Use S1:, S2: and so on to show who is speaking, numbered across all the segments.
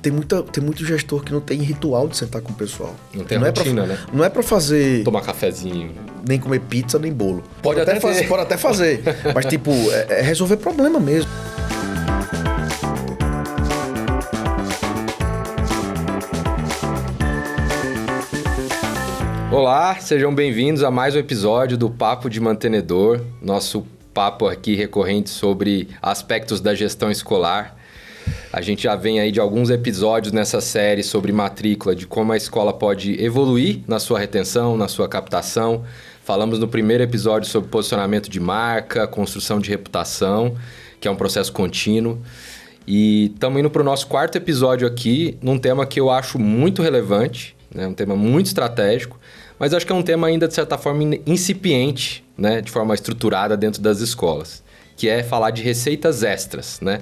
S1: tem muito gestor que não tem ritual de sentar com o pessoal.
S2: Não tem rotina, né?
S1: Não é pra fazer...
S2: Tomar cafezinho.
S1: Nem comer pizza, nem bolo.
S2: Pode até
S1: fazer. Mas, tipo, é resolver problema mesmo.
S2: Olá, sejam bem-vindos a mais um episódio do Papo de Mantenedor, nosso papo aqui recorrente sobre aspectos da gestão escolar. A gente já vem aí de alguns episódios nessa série sobre matrícula, de como a escola pode evoluir na sua retenção, na sua captação. Falamos no primeiro episódio sobre posicionamento de marca, construção de reputação, que é um processo contínuo. E estamos indo para o nosso quarto episódio aqui, num tema que eu acho muito relevante, né? Um tema muito estratégico, mas acho que é um tema ainda, de certa forma, incipiente, né? De forma estruturada dentro das escolas, que é falar de receitas extras, né?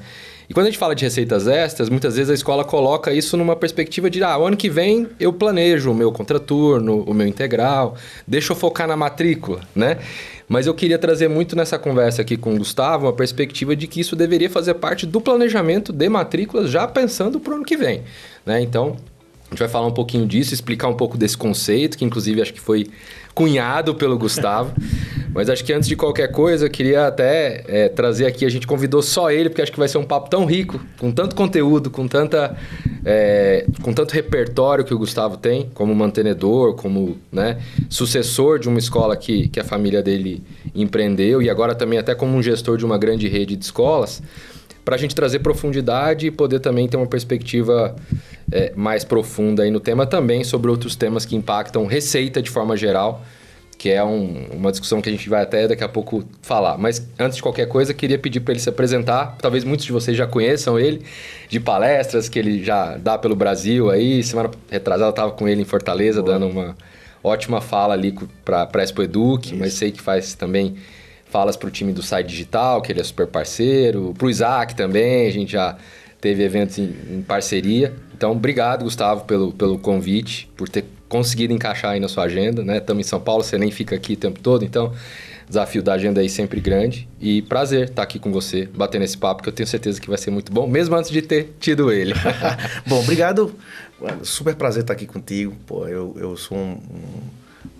S2: E quando a gente fala de receitas extras, muitas vezes a escola coloca isso numa perspectiva de, o ano que vem eu planejo o meu contraturno, o meu integral, deixa eu focar na matrícula, né? Mas eu queria trazer muito nessa conversa aqui com o Gustavo uma perspectiva de que isso deveria fazer parte do planejamento de matrículas já pensando para o ano que vem, né? Então, a gente vai falar um pouquinho disso, explicar um pouco desse conceito, que inclusive acho que foi cunhado pelo Gustavo. Mas acho que antes de qualquer coisa, eu queria até trazer aqui, a gente convidou só ele, porque acho que vai ser um papo tão rico, com tanto conteúdo, com tanto repertório que o Gustavo tem, como mantenedor, como, né, sucessor de uma escola que a família dele empreendeu, e agora também até como um gestor de uma grande rede de escolas, para a gente trazer profundidade e poder também ter uma perspectiva mais profunda aí no tema, também sobre outros temas que impactam receita de forma geral, que é uma discussão que a gente vai até daqui a pouco falar. Mas antes de qualquer coisa, queria pedir para ele se apresentar. Talvez muitos de vocês já conheçam ele, de palestras que ele já dá pelo Brasil aí. Semana retrasada eu estava com ele em Fortaleza, dando uma ótima fala ali para a Expo Eduque, mas sei que faz também falas para o time do Site Digital, que ele é super parceiro, para o Isaac também, a gente já teve eventos em parceria. Então, obrigado, Gustavo, pelo convite, por ter conseguido encaixar aí na sua agenda, né? Estamos em São Paulo, você nem fica aqui o tempo todo, então desafio da agenda aí sempre grande. E prazer estar aqui com você, batendo esse papo, que eu tenho certeza que vai ser muito bom, mesmo antes de ter tido ele.
S1: Bom, obrigado. Super prazer estar aqui contigo. Pô, eu sou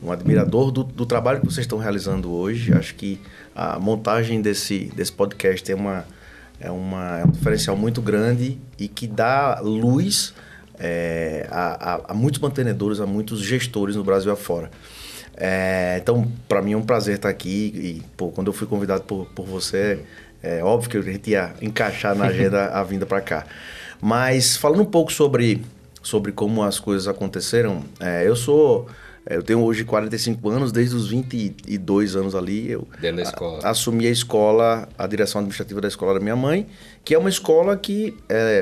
S1: um admirador do trabalho que vocês estão realizando hoje. Acho que a montagem desse podcast é um diferencial muito grande e que dá luz a muitos mantenedores, a muitos gestores no Brasil afora. Então, para mim é um prazer estar aqui e, quando eu fui convidado por você, é óbvio que a gente ia encaixar na agenda a vinda para cá. Mas falando um pouco sobre como as coisas aconteceram, eu tenho hoje 45 anos, desde os 22 anos ali,
S2: dentro da escola.
S1: Assumi a direção administrativa da escola da minha mãe, que é uma escola que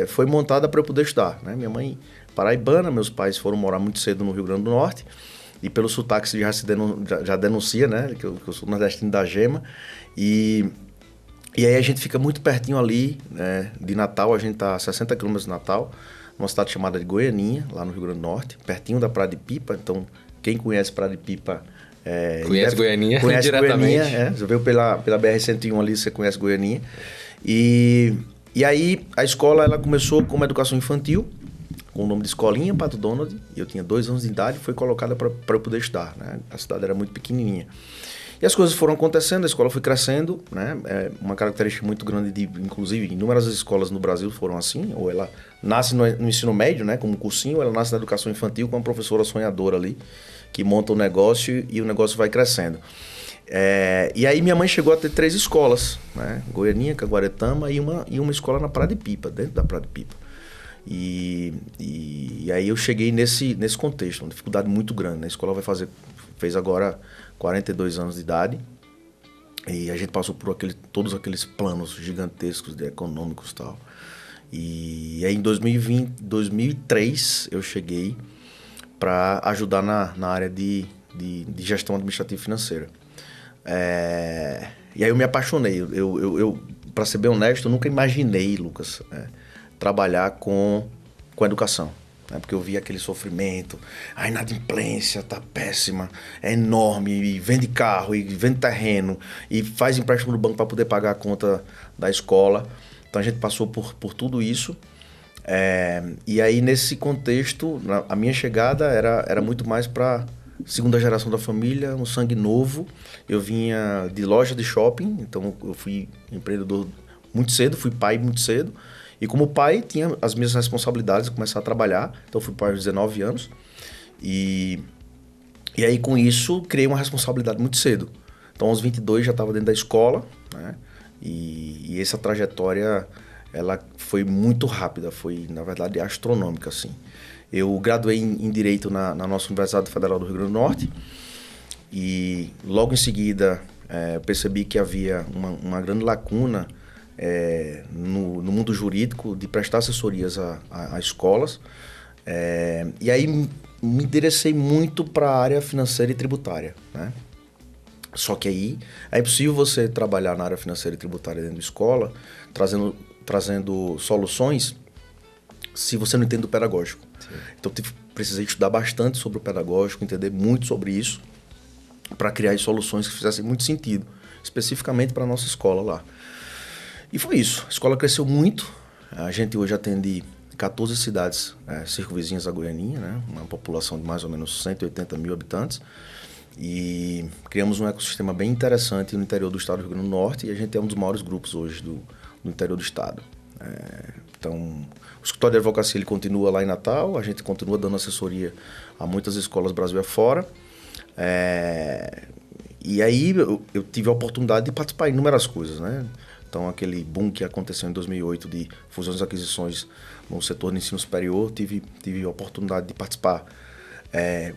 S1: foi montada para eu poder estudar, né? Minha mãe paraibana, meus pais foram morar muito cedo no Rio Grande do Norte, e pelo sotaque já denuncia, né, que eu sou nordestino da Gema, e aí a gente fica muito pertinho ali, né, de Natal. A gente está a 60 quilômetros de Natal, numa cidade chamada de Goianinha, lá no Rio Grande do Norte, pertinho da Praia de Pipa. Então, quem conhece Praia de Pipa...
S2: Conhece Goianinha
S1: diretamente. Goianinha, você veio pela BR-101 ali, você conhece Goianinha. E aí, a escola ela começou com uma educação infantil, com o nome de Escolinha Pato Donald, e eu tinha 2 anos de idade, e foi colocada para eu poder estudar, né? A cidade era muito pequenininha. E as coisas foram acontecendo, a escola foi crescendo, né? Uma característica muito grande inclusive, inúmeras escolas no Brasil foram assim, ou ela nasce no ensino médio, né, como cursinho, ou ela nasce na educação infantil com uma professora sonhadora ali, que monta o negócio e o negócio vai crescendo. E aí minha mãe chegou a ter 3 escolas, né? Goianinha, Caguaretama e uma escola na Praia de Pipa, dentro da Praia de Pipa. E aí eu cheguei nesse contexto, uma dificuldade muito grande, né? A escola fez agora 42 anos de idade, e a gente passou por todos aqueles planos gigantescos econômicos e tal. E aí em 2003 eu cheguei para ajudar na área de gestão administrativa e financeira. E aí eu me apaixonei. Eu para ser bem honesto, eu nunca imaginei, Lucas, trabalhar com educação. Porque eu vi aquele sofrimento, a inadimplência tá péssima, é enorme, e vende carro, e vende terreno, e faz empréstimo no banco para poder pagar a conta da escola. Então a gente passou por tudo isso, E aí, nesse contexto, a minha chegada era muito mais para segunda geração da família, um sangue novo. Eu vinha de loja de shopping, então eu fui empreendedor muito cedo, fui pai muito cedo. E como pai, tinha as minhas responsabilidades de começar a trabalhar. Então, eu fui pai aos 19 anos. E aí, com isso, criei uma responsabilidade muito cedo. Então, aos 22, já estava dentro da escola, né? E essa trajetória, ela foi muito rápida, foi, na verdade, astronômica, assim. Eu graduei em Direito na nossa Universidade Federal do Rio Grande do Norte. E logo em seguida, percebi que havia uma grande lacuna no mundo jurídico de prestar assessorias a escolas. E aí me interessei muito para a área financeira e tributária, né? Só que aí é impossível você trabalhar na área financeira e tributária dentro da escola, trazendo soluções, se você não entende o pedagógico. Sim. Então precisei estudar bastante sobre o pedagógico, entender muito sobre isso, para criar soluções que fizessem muito sentido, especificamente para a nossa escola lá. E foi isso. A escola cresceu muito. A gente hoje atende 14 cidades circunvizinhas a Goianinha, né? Uma população de mais ou menos 180 mil habitantes. E criamos um ecossistema bem interessante no interior do estado do Rio Grande do Norte, e a gente é um dos maiores grupos hoje do interior do estado. Então, o escritório de advocacia ele continua lá em Natal, a gente continua dando assessoria a muitas escolas Brasil afora. E aí eu tive a oportunidade de participar em inúmeras coisas, né? Então, aquele boom que aconteceu em 2008 de fusões e aquisições no setor de ensino superior, tive a oportunidade de participar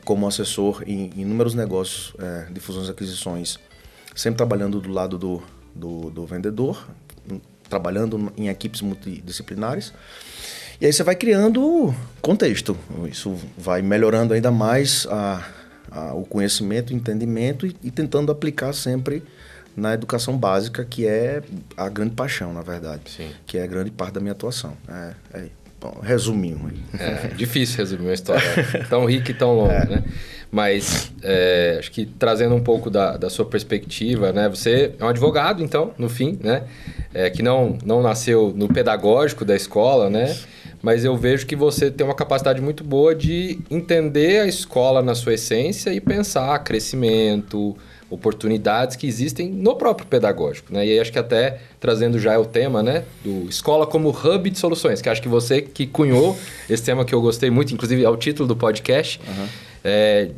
S1: como assessor em inúmeros negócios de fusões e aquisições, sempre trabalhando do lado do vendedor, trabalhando em equipes multidisciplinares. E aí você vai criando contexto. Isso vai melhorando ainda mais o conhecimento, o entendimento e tentando aplicar sempre na educação básica, que é a grande paixão, na verdade. Sim. Que é a grande parte da minha atuação. Bom, resumindo aí.
S2: É difícil resumir uma história tão rica e tão longa, né? Mas acho que trazendo um pouco da sua perspectiva, né? Você é um advogado, então, no fim, né? Que não nasceu no pedagógico da escola, né? Mas eu vejo que você tem uma capacidade muito boa de entender a escola na sua essência e pensar crescimento, oportunidades que existem no próprio pedagógico, né? E aí acho que até trazendo já o tema, né, do escola como hub de soluções, que acho que você que cunhou esse tema que eu gostei muito, inclusive é o título do podcast,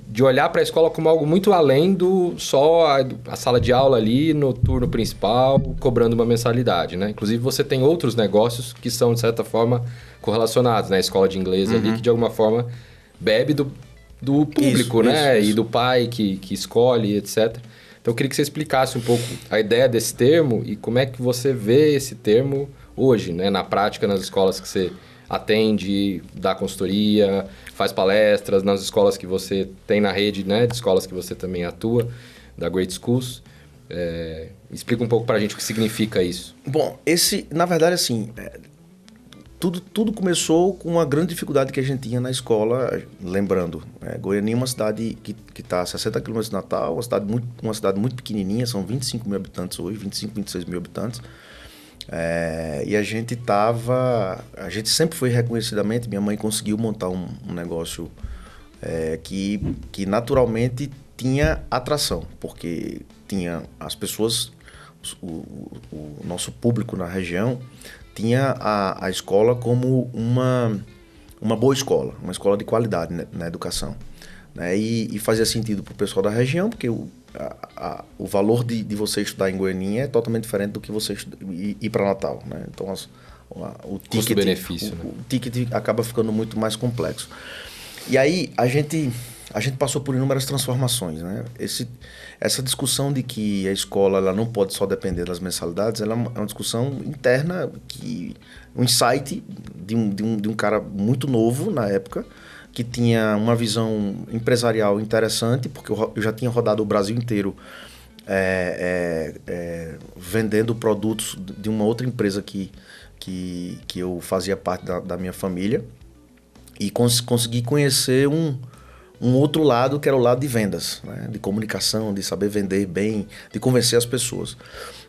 S2: de olhar para a escola como algo muito além do só a sala de aula ali no turno principal, cobrando uma mensalidade, né? Inclusive você tem outros negócios que são, de certa forma, correlacionados, né? A escola de inglês ali, que de alguma forma bebe do público, né? Isso. E do pai que escolhe, etc. Então, eu queria que você explicasse um pouco a ideia desse termo e como é que você vê esse termo hoje, né? Na prática, nas escolas que você atende, dá consultoria, faz palestras, nas escolas que você tem na rede, né? De escolas que você também atua, da Great Schools. Explica um pouco para a gente o que significa isso.
S1: Bom, na verdade, assim... Tudo começou com uma grande dificuldade que a gente tinha na escola, lembrando, Goianinha é uma cidade que está a 60 km de Natal, uma cidade muito pequenininha, são 25 mil habitantes hoje, 25, 26 mil habitantes. E a gente sempre foi reconhecidamente, minha mãe conseguiu montar um negócio que naturalmente tinha atração, porque tinha as pessoas, o nosso público na região, tinha a escola como uma boa escola, uma escola de qualidade na educação, né? E fazia sentido para o pessoal da região, porque o valor de você estudar em Goianinha é totalmente diferente do que você ir para Natal, né? Então, o
S2: custo-benefício, né?
S1: O ticket acaba ficando muito mais complexo. E aí, a gente passou por inúmeras transformações, né? Essa discussão de que a escola ela não pode só depender das mensalidades, ela é uma discussão interna, um insight de um cara muito novo na época, que tinha uma visão empresarial interessante, porque eu já tinha rodado o Brasil inteiro vendendo produtos de uma outra empresa que eu fazia parte da minha família, e consegui conhecer um outro lado, que era o lado de vendas, né? De comunicação, de saber vender bem, de convencer as pessoas.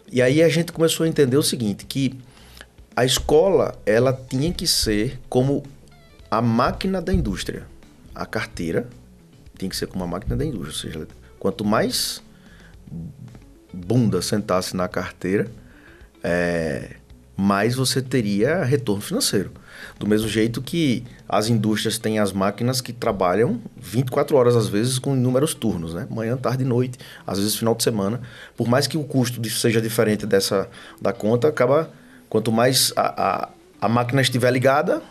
S1: E aí a gente começou a entender o seguinte, que a escola, ela tinha que ser como a máquina da indústria. A carteira tinha que ser como a máquina da indústria. Ou seja, quanto mais bunda sentasse na carteira, mais você teria retorno financeiro. Do mesmo jeito que as indústrias têm as máquinas que trabalham 24 horas, às vezes, com inúmeros turnos, né? Manhã, tarde e noite, às vezes final de semana. Por mais que o custo seja diferente da conta, acaba... Quanto mais a máquina estiver ligada,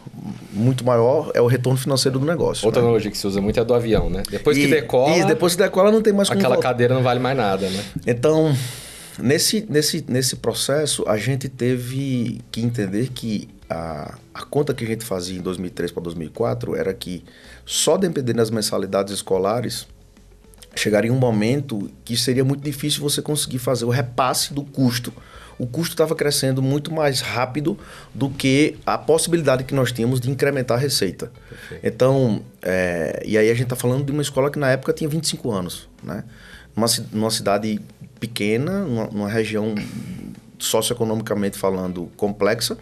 S1: muito maior é o retorno financeiro do negócio.
S2: Outra
S1: né?
S2: analogia que se usa muito é a do avião, né? Depois que decola...
S1: depois que decola não tem mais como
S2: aquela
S1: voltar.
S2: cadeira não vale mais nada, né?
S1: Então... Nesse processo, a gente teve que entender que a conta que a gente fazia em 2003 para 2004 era que só dependendo das mensalidades escolares, chegaria um momento que seria muito difícil você conseguir fazer o repasse do custo. O custo estava crescendo muito mais rápido do que a possibilidade que nós tínhamos de incrementar a receita. Perfeito. Então, e aí a gente está falando de uma escola que na época tinha 25 anos, né? Numa cidade pequena, numa região socioeconomicamente falando complexa,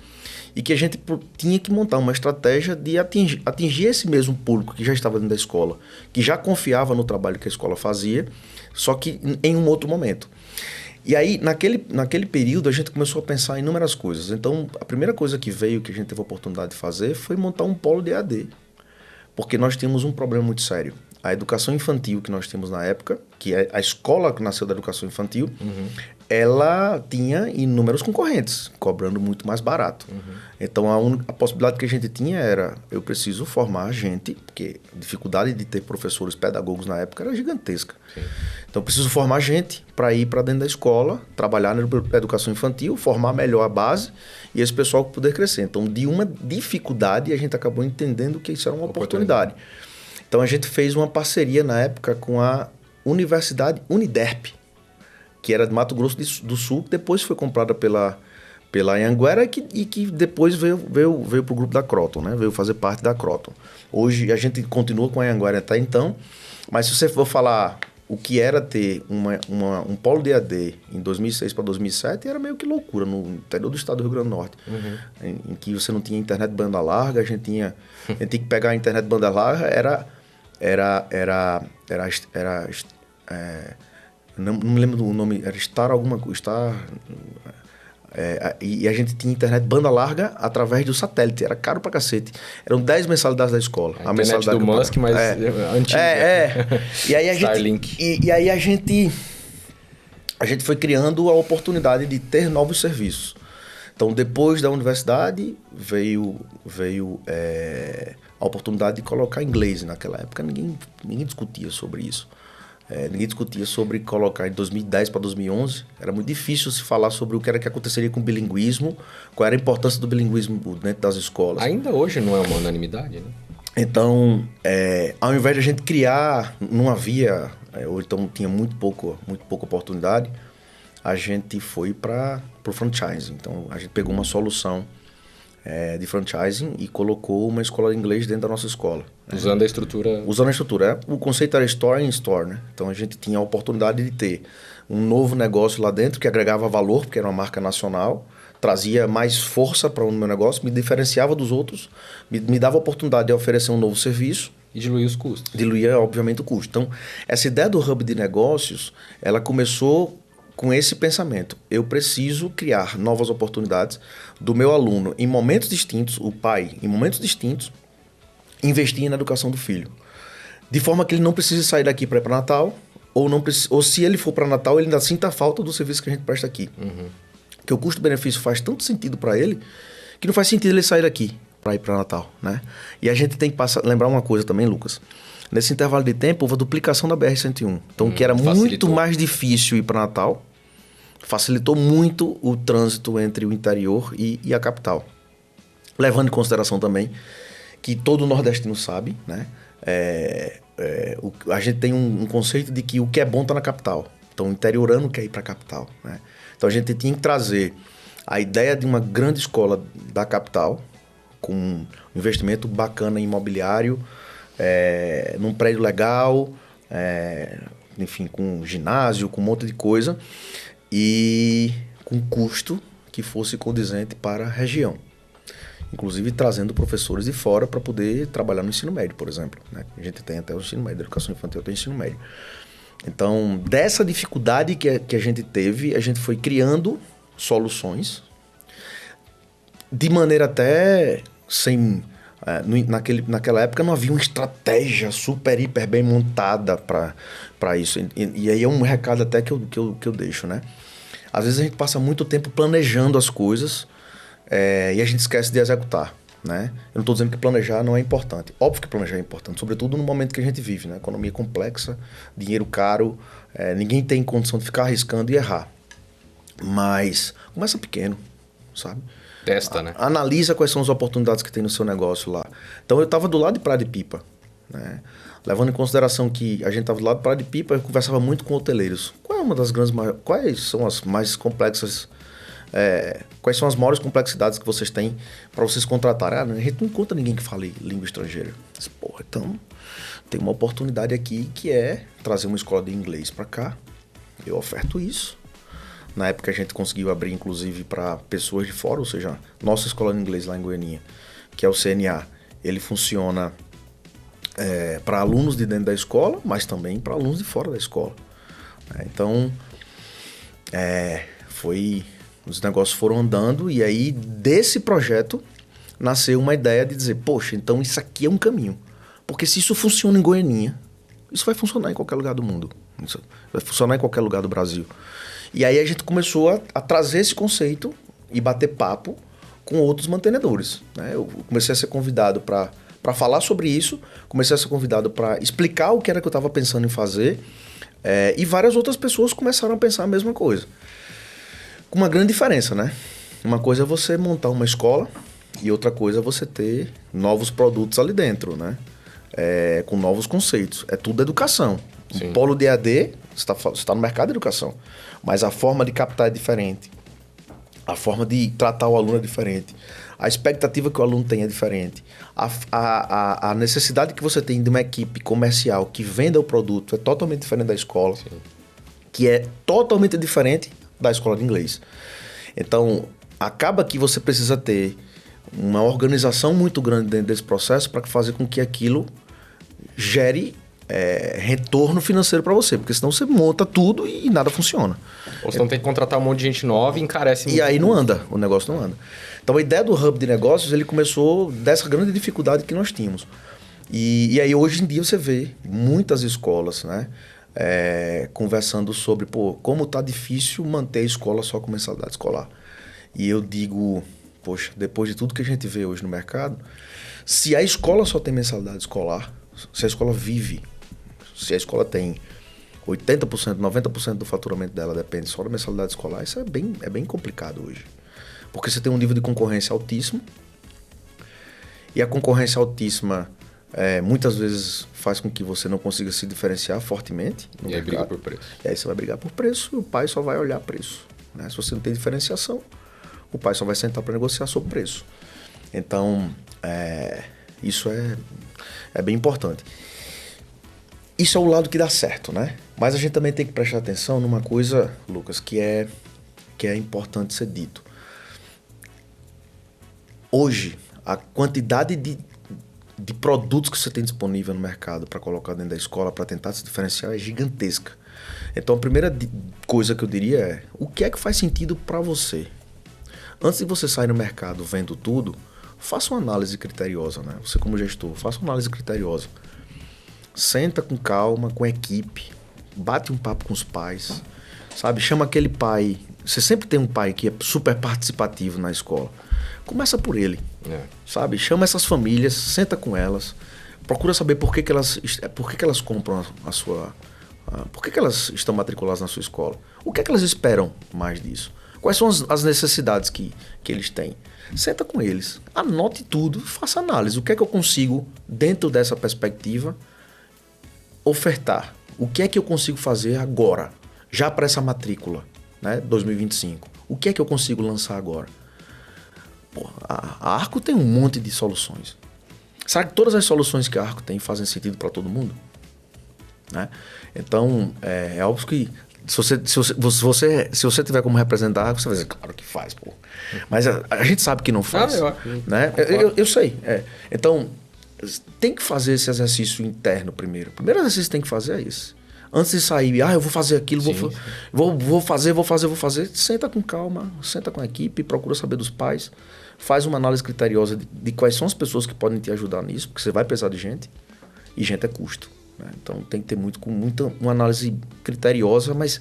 S1: e que a gente tinha que montar uma estratégia de atingir esse mesmo público que já estava dentro da escola, que já confiava no trabalho que a escola fazia, só que em um outro momento. E aí, naquele período, a gente começou a pensar em inúmeras coisas. Então, a primeira coisa que veio, que a gente teve a oportunidade de fazer, foi montar um polo de EAD. Porque nós tínhamos um problema muito sério. A educação infantil que nós tínhamos na época, que é a escola que nasceu da educação infantil, ela tinha inúmeros concorrentes, cobrando muito mais barato. Então, a possibilidade que a gente tinha era, eu preciso formar gente, porque a dificuldade de ter professores pedagogos na época era gigantesca. Sim. Então, eu preciso formar gente para ir para dentro da escola, trabalhar na educação infantil, formar melhor a base e esse pessoal poder crescer. Então, de uma dificuldade, a gente acabou entendendo que isso era uma oportunidade. Então, a gente fez uma parceria na época com a Universidade Uniderp, que era de Mato Grosso do Sul, que depois foi comprada pela Anhanguera e que depois veio para o grupo da Croton, né? Veio fazer parte da Croton. Hoje, a gente continua com a Anhanguera até então, mas se você for falar o que era ter um polo de EAD em 2006 para 2007, era meio que loucura no interior do estado do Rio Grande do Norte, em que você não tinha internet banda larga, a gente tinha que pegar a internet banda larga, não me lembro do nome, era Star alguma coisa, e a gente tinha internet banda larga através do satélite, era caro pra cacete. Eram 10 mensalidades da escola.
S2: A internet do Musk, mas antiga.
S1: E aí
S2: Starlink.
S1: E aí a gente foi criando a oportunidade de ter novos serviços. Então, depois da universidade, veio a oportunidade de colocar inglês. Naquela época, ninguém discutia sobre isso. Ninguém discutia sobre colocar em 2010 para 2011. Era muito difícil se falar sobre o que era que aconteceria com o bilinguismo, qual era a importância do bilinguismo dentro das escolas.
S2: Ainda hoje não é uma unanimidade, né?
S1: Então, ao invés de a gente criar, não havia, ou então tinha muito pouca oportunidade, a gente foi para o franchising. Então, a gente pegou uma solução de franchising e colocou uma escola de inglês dentro da nossa escola.
S2: Usando a estrutura...
S1: Usando a estrutura. O conceito era store in store, né? Então, a gente tinha a oportunidade de ter um novo negócio lá dentro que agregava valor, porque era uma marca nacional, trazia mais força para o meu negócio, me diferenciava dos outros, me dava a oportunidade de oferecer um novo serviço.
S2: E diluir os custos.
S1: Diluía, obviamente, o custo. Então, essa ideia do hub de negócios, ela começou com esse pensamento. Eu preciso criar novas oportunidades do meu aluno em momentos distintos, o pai, em momentos distintos, investir na educação do filho. De forma que ele não precise sair daqui para ir para Natal, ou se ele for para Natal, ele ainda sinta a falta do serviço que a gente presta aqui. Porque o custo-benefício faz tanto sentido para ele, que não faz sentido ele sair daqui para ir para Natal, né? E a gente tem que lembrar uma coisa também, Lucas. Nesse intervalo de tempo, houve a duplicação da BR-101. Então, que era muito mais difícil ir para Natal, facilitou muito o trânsito entre o interior e a capital. Levando em consideração também que todo nordestino sabe, né? A gente tem um conceito de que o que é bom está na capital. Então, o interiorano quer ir para a capital, né? Então, a gente tinha que trazer a ideia de uma grande escola da capital, com um investimento bacana em imobiliário, num prédio legal, enfim, com ginásio, com um monte de coisa, e com custo que fosse condizente para a região. Inclusive trazendo professores de fora para poder trabalhar no ensino médio, por exemplo. Né? A gente tem até o ensino médio, a educação infantil tem o ensino médio. Então, dessa dificuldade que a gente teve, a gente foi criando soluções de maneira até sem... naquela época não havia uma estratégia super, hiper bem montada para isso. E aí é um recado até que eu deixo, né? Às vezes a gente passa muito tempo planejando as coisas e a gente esquece de executar, né? Eu não estou dizendo que planejar não é importante. Óbvio que planejar é importante, sobretudo no momento que a gente vive, né? Economia complexa, dinheiro caro, ninguém tem condição de ficar arriscando e errar. Mas começa pequeno, sabe?
S2: Testa, né?
S1: Analisa quais são as oportunidades que tem no seu negócio lá. Então eu estava do lado de Praia de Pipa, né? Levando em consideração que a gente estava do lado de Praia de Pipa, eu conversava muito com hoteleiros. Quais são as mais complexas... quais são as maiores complexidades que vocês têm para vocês contratarem? A gente não encontra ninguém que fale língua estrangeira. Porra, então tem uma oportunidade aqui que é trazer uma escola de inglês para cá. Eu oferto isso. Na época a gente conseguiu abrir, inclusive, para pessoas de fora, ou seja, nossa escola de inglês lá em Goianinha, que é o CNA, ele funciona para alunos de dentro da escola, mas também para alunos de fora da escola. Então, os negócios foram andando e aí desse projeto nasceu uma ideia de dizer, poxa, então isso aqui é um caminho. Porque se isso funciona em Goianinha, isso vai funcionar em qualquer lugar do mundo. Isso vai funcionar em qualquer lugar do Brasil. E aí a gente começou a trazer esse conceito e bater papo com outros mantenedores, né? Eu comecei a ser convidado para falar sobre isso, comecei a ser convidado para explicar o que era que eu estava pensando em fazer, e várias outras pessoas começaram a pensar a mesma coisa. Com uma grande diferença, né? Uma coisa é você montar uma escola e outra coisa é você ter novos produtos ali dentro, né? Com novos conceitos. É tudo educação.
S2: Sim.
S1: O polo de EAD, você está no mercado de educação, mas a forma de captar é diferente. A forma de tratar o aluno é diferente. A expectativa que o aluno tem é diferente. A necessidade que você tem de uma equipe comercial que venda o produto é totalmente diferente da escola. Sim. Que é totalmente diferente da escola de inglês. Então, acaba que você precisa ter uma organização muito grande dentro desse processo para fazer com que aquilo gere retorno financeiro para você, porque senão você monta tudo e nada funciona.
S2: Ou senão tem que contratar um monte de gente nova e encarece muito.
S1: E aí não anda, o negócio não anda. Então a ideia do Hub de Negócios, ele começou dessa grande dificuldade que nós tínhamos. E aí hoje em dia você vê muitas escolas, né, conversando sobre, como tá difícil manter a escola só com mensalidade escolar. E eu digo, poxa, depois de tudo que a gente vê hoje no mercado, se a escola só tem mensalidade escolar, se a escola vive, se a escola tem 80%, 90% do faturamento dela depende só da mensalidade escolar, isso é bem complicado hoje. Porque você tem um nível de concorrência altíssimo, e a concorrência altíssima muitas vezes faz com que você não consiga se diferenciar fortemente no mercado.
S2: Briga por preço.
S1: E aí você vai brigar por preço e o pai só vai olhar preço, né? Se você não tem diferenciação, o pai só vai sentar para negociar sobre preço. Então, isso é bem importante. Isso é o lado que dá certo, né? Mas a gente também tem que prestar atenção numa coisa, Lucas, que é importante ser dito. Hoje, a quantidade de produtos que você tem disponível no mercado para colocar dentro da escola, para tentar se diferenciar, é gigantesca. Então, a primeira coisa que eu diria é, o que é que faz sentido para você? Antes de você sair no mercado vendo tudo, faça uma análise criteriosa, né? Você como gestor, faça uma análise criteriosa. Senta com calma, com a equipe, bate um papo com os pais, sabe? Chama aquele pai. Você sempre tem um pai que é super participativo na escola. Começa por ele, sabe? Chama essas famílias, senta com elas, procura saber por que elas compram a sua... por que elas estão matriculadas na sua escola? O que é que elas esperam mais disso? Quais são as necessidades que eles têm? Senta com eles, anote tudo, faça análise. O que é que eu consigo, dentro dessa perspectiva, ofertar? O que é que eu consigo fazer agora, já para essa matrícula, né, 2025? O que é que eu consigo lançar agora? A Arco tem um monte de soluções. Será que todas as soluções que a Arco tem fazem sentido para todo mundo? Né? Então, é óbvio que Se você tiver como representar, você vai dizer, claro que faz, pô. Mas a gente sabe que não faz. Né? Eu sei. Então, tem que fazer esse exercício interno primeiro. O primeiro exercício que tem que fazer é esse. Antes de sair, eu vou fazer aquilo, vou fazer. Senta com calma, senta com a equipe, procura saber dos pais. Faz uma análise criteriosa de quais são as pessoas que podem te ajudar nisso, porque você vai precisar de gente. E gente é custo. Né? Então tem que ter uma análise criteriosa, mas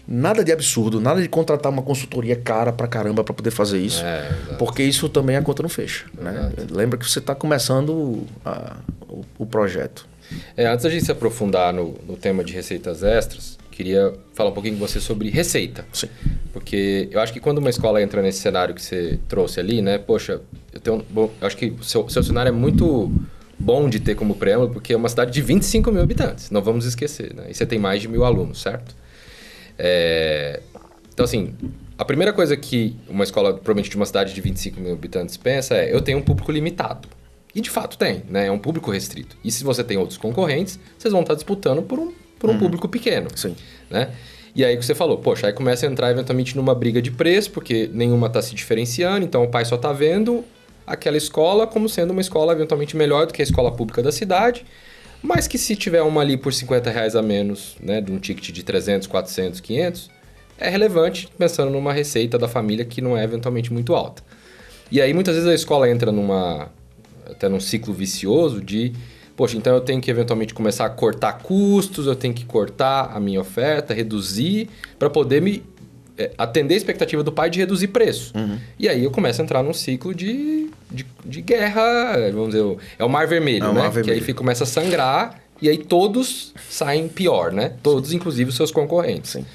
S1: nada de absurdo, nada de contratar uma consultoria cara pra caramba pra poder fazer isso. Porque isso também a conta não fecha. Né? Lembra que você está começando o projeto.
S2: Antes da gente se aprofundar no tema de receitas extras, queria falar um pouquinho com você sobre receita.
S1: Sim.
S2: Porque eu acho que quando uma escola entra nesse cenário que você trouxe ali, né? Poxa, eu acho que o seu cenário é muito bom de ter como preâmbulo, porque é uma cidade de 25 mil habitantes, não vamos esquecer, né? E você tem mais de 1.000 alunos, certo? Então, assim, a primeira coisa que uma escola, provavelmente de uma cidade de 25 mil habitantes, pensa eu tenho um público limitado. E de fato tem, né? É um público restrito. E se você tem outros concorrentes, vocês vão estar disputando por um público pequeno.
S1: Sim.
S2: Né? E aí que você falou, poxa, aí começa a entrar eventualmente numa briga de preço, porque nenhuma está se diferenciando, então o pai só está vendo aquela escola como sendo uma escola eventualmente melhor do que a escola pública da cidade, mas que se tiver uma ali por R$50 a menos, né, de um ticket de 300, 400, 500, é relevante pensando numa receita da família que não é eventualmente muito alta. E aí muitas vezes a escola entra até num ciclo vicioso de, poxa, então eu tenho que eventualmente começar a cortar custos, eu tenho que cortar a minha oferta, reduzir, para poder atender a expectativa do pai de reduzir preço. E aí eu começo a entrar num ciclo de guerra, vamos dizer, é o mar vermelho, né? Que aí começa a sangrar e aí todos saem pior, né? Todos, inclusive os seus concorrentes.
S1: Sim.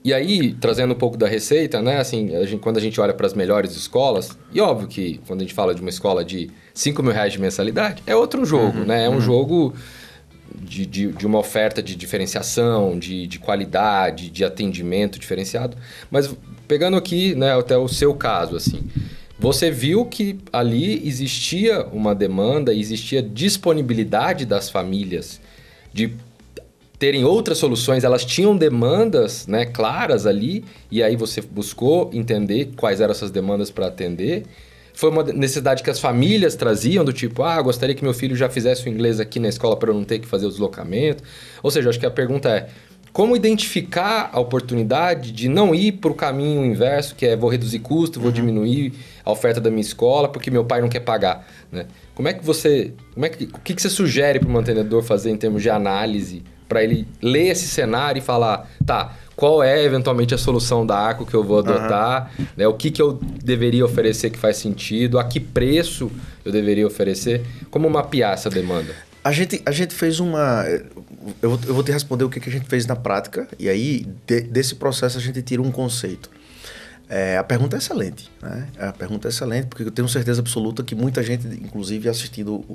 S2: E aí, trazendo um pouco da receita, né? Assim, quando a gente olha para as melhores escolas, e óbvio que quando a gente fala de uma escola de R$5.000 de mensalidade, é outro jogo, né? É um jogo de uma oferta de diferenciação, de qualidade, de atendimento diferenciado. Mas pegando aqui, né, até o seu caso, assim, você viu que ali existia uma demanda, existia disponibilidade das famílias de terem outras soluções, elas tinham demandas, né, claras ali, e aí você buscou entender quais eram essas demandas para atender. Foi uma necessidade que as famílias traziam, do tipo, gostaria que meu filho já fizesse o inglês aqui na escola para eu não ter que fazer o deslocamento. Ou seja, acho que a pergunta é, como identificar a oportunidade de não ir para o caminho inverso, que é vou reduzir custo, vou diminuir a oferta da minha escola porque meu pai não quer pagar, né? O que você sugere para o mantenedor fazer em termos de análise para ele ler esse cenário e falar, tá, qual é eventualmente a solução da Arco que eu vou adotar, né? O que eu deveria oferecer que faz sentido, a que preço eu deveria oferecer, como mapear essa demanda?
S1: A gente fez uma... Eu vou te responder o que a gente fez na prática, e aí desse processo a gente tira um conceito. A pergunta é excelente, né? A pergunta é excelente, porque eu tenho certeza absoluta que muita gente, inclusive assistindo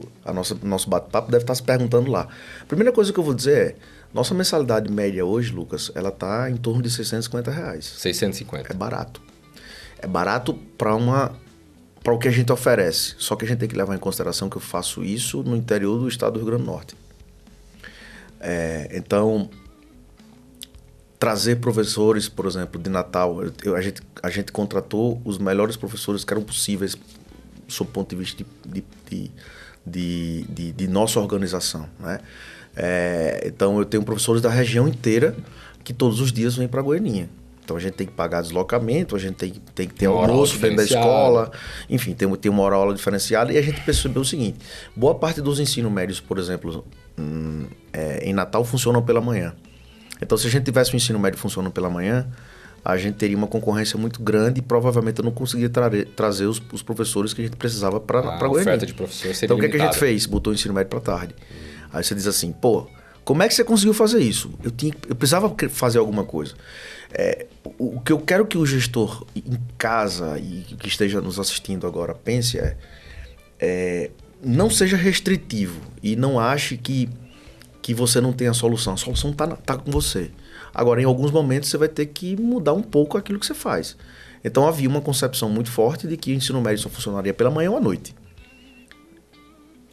S1: nosso bate-papo, deve estar se perguntando lá. A primeira coisa que eu vou dizer é, nossa mensalidade média hoje, Lucas, ela está em torno de R$650.
S2: 650.
S1: É barato. É barato para o que a gente oferece. Só que a gente tem que levar em consideração que eu faço isso no interior do estado do Rio Grande do Norte. Então, trazer professores, por exemplo, de Natal, a gente contratou os melhores professores que eram possíveis sob o ponto de vista de nossa organização, né? Então, eu tenho professores da região inteira que todos os dias vêm para Goianinha. Então, a gente tem que pagar deslocamento, a gente tem que ter almoço dentro da escola, enfim, tem uma hora-aula diferenciada. E a gente percebeu o seguinte, boa parte dos ensinos médios, por exemplo, em Natal funcionam pela manhã. Então, se a gente tivesse um ensino médio funcionando pela manhã, a gente teria uma concorrência muito grande e provavelmente eu não conseguiria trazer os professores que a gente precisava para Goiânia. A oferta de professores seria limitada. Então, o que a gente fez? Botou o ensino médio para tarde. Aí você diz assim, como é que você conseguiu fazer isso? Eu precisava fazer alguma coisa. O que eu quero que o gestor em casa e que esteja nos assistindo agora pense não seja restritivo e não ache que você não tem a solução. A solução tá com você. Agora, em alguns momentos, você vai ter que mudar um pouco aquilo que você faz. Então, havia uma concepção muito forte de que o ensino médio só funcionaria pela manhã ou à noite.